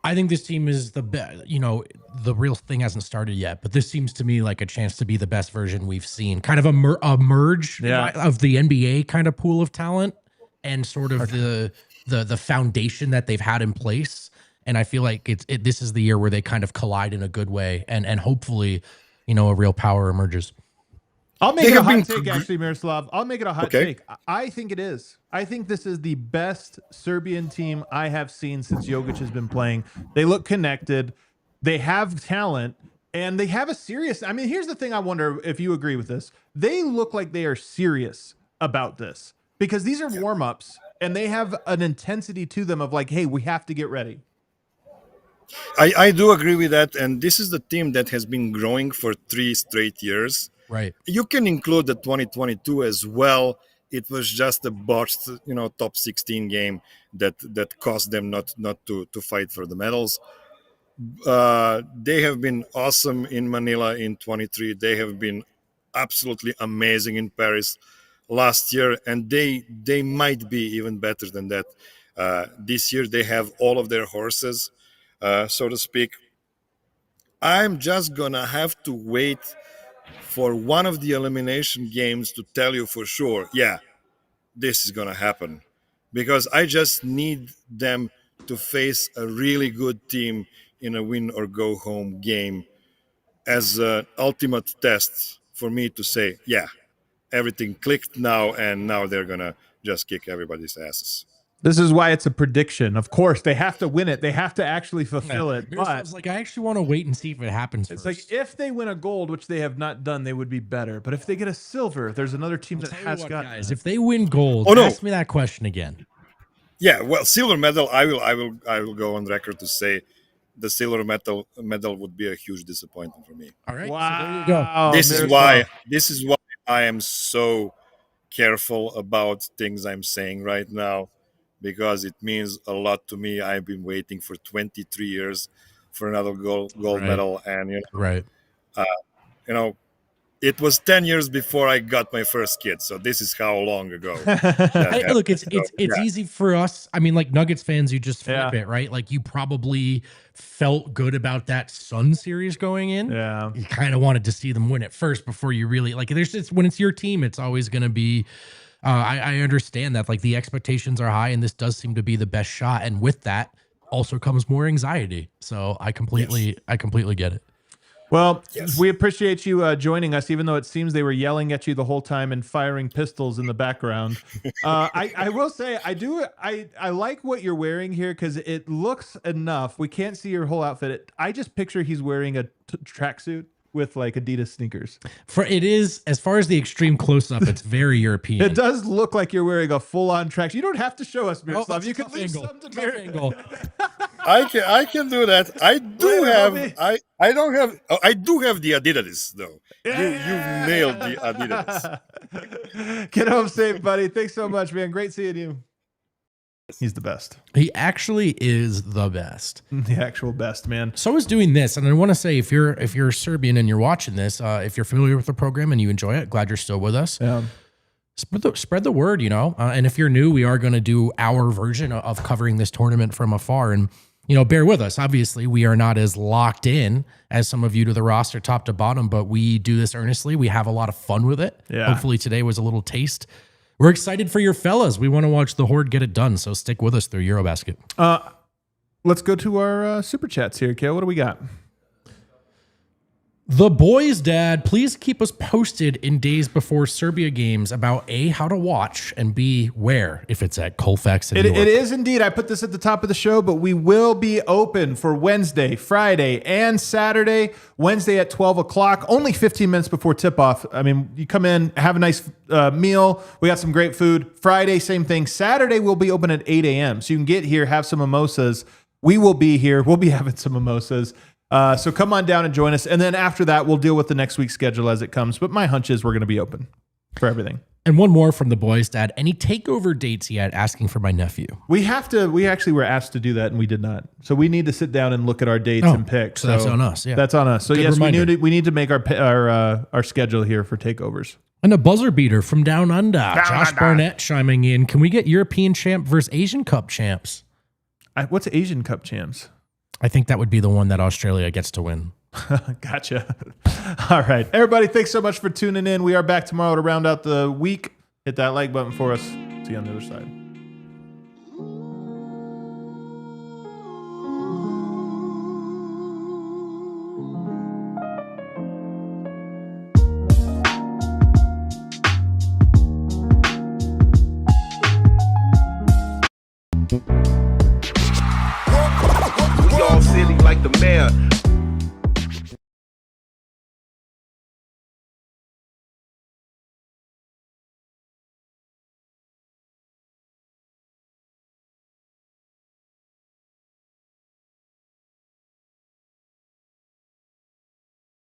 I think this team is the best. The real thing hasn't started yet, but this seems to me like a chance to be the best version we've seen. Kind of a merge of the NBA kind of pool of talent and sort of the foundation that they've had in place. And I feel like this is the year where they kind of collide in a good way, and hopefully, a real power emerges. I'll make it a hot take, actually, Miroslav. I'll make it a hot take. I think it is. I think this is the best Serbian team I have seen since Jokic has been playing. They look connected. They have talent. And they have a serious... I mean, here's the thing I wonder if you agree with this. They look like they are serious about this. Because these are warm-ups, and they have an intensity to them of like, hey, we have to get ready. I do agree with that. And this is the team that has been growing for 3 straight years. Right. You can include the 2022 as well, it was just a botched, top 16 game that cost them not to fight for the medals. They have been awesome in Manila in 23. They have been absolutely amazing in Paris last year, and they might be even better than that. This year they have all of their horses, so to speak. I'm just gonna have to wait for one of the elimination games to tell you for sure, yeah, this is gonna happen, because I just need them to face a really good team in a win or go home game as an ultimate test for me to say, yeah, everything clicked now, and now they're gonna just kick everybody's asses. This is why it's a prediction. Of course, they have to win it. They have to actually fulfill it. But like, I actually want to wait and see if it happens. It's first. like if they win a gold, which they have not done, they would be better. But if they get a silver, there's another team that has got. Guys, if they win gold, ask me that question again. Yeah, well, silver medal. I will go on record to say the silver medal would be a huge disappointment for me. All right, wow. So there you go. This is why I am so careful about things I'm saying right now, because it means a lot to me. I've been waiting for 23 years for another gold medal, and it was 10 years before I got my first kid, so this is how long ago. Look, it's easy for us. I mean, like Nuggets fans, you just flip it, right? Like you probably felt good about that Sun series going in. Yeah, you kind of wanted to see them win it first before you really like. There's just when it's your team, it's always going to be. I understand that like the expectations are high, and this does seem to be the best shot, and with that also comes more anxiety. So I completely get it. Well, we appreciate you joining us, even though it seems they were yelling at you the whole time and firing pistols in the background. I will say I like what you're wearing here because it looks enough. We can't see your whole outfit. I just picture he's wearing a tracksuit with like Adidas sneakers. It is, as far as the extreme close-up, it's very European. It does look like you're wearing a full-on tracksuit. You don't have to show us, Miroslav. You can leave some to Miroslav. I can do that. I do have the Adidas though. Yeah. You nailed the Adidas. Get home safe, buddy. Thanks so much, man. Great seeing you. He's the best. He actually is the best. The actual best, man. So is doing this. And I want to say, if you're Serbian and you're watching this, if you're familiar with the program and you enjoy it, glad you're still with us. Yeah. Spread the word, and if you're new, we are going to do our version of covering this tournament from afar. And, bear with us. Obviously, we are not as locked in as some of you to the roster top to bottom, but we do this earnestly. We have a lot of fun with it. Yeah. Hopefully today was a little taste. We're excited for your fellas. We want to watch the Horde get it done, so stick with us through Eurobasket. Let's go to our super chats here, Kale. What do we got? The boys, Dad, please keep us posted in days before Serbia games about A, how to watch, and B, where, if it's at Colfax and York. It is indeed. I put this at the top of the show, but we will be open for Wednesday, Friday, and Saturday. Wednesday at 12 o'clock, only 15 minutes before tip-off. I mean, you come in, have a nice meal. We got some great food. Friday, same thing. Saturday, we'll be open at 8 a.m., so you can get here, have some mimosas. We will be here. We'll be having some mimosas. So come on down and join us. And then after that, we'll deal with the next week's schedule as it comes. But my hunch is we're going to be open for everything. And one more from the boys, Dad. Any takeover dates yet? Asking for my nephew. We actually were asked to do that and we did not. So we need to sit down and look at our dates and pick. So that's on us. Yeah, that's on us. So Good yes, reminder. we need to make our schedule here for takeovers. And a buzzer beater from down under. Josh Barnett chiming in. Can we get European champ versus Asian Cup champs? What's Asian Cup champs? I think that would be the one that Australia gets to win. Gotcha. All right. Everybody, thanks so much for tuning in. We are back tomorrow to round out the week. Hit that like button for us. See you on the other side. All silly like the mayor.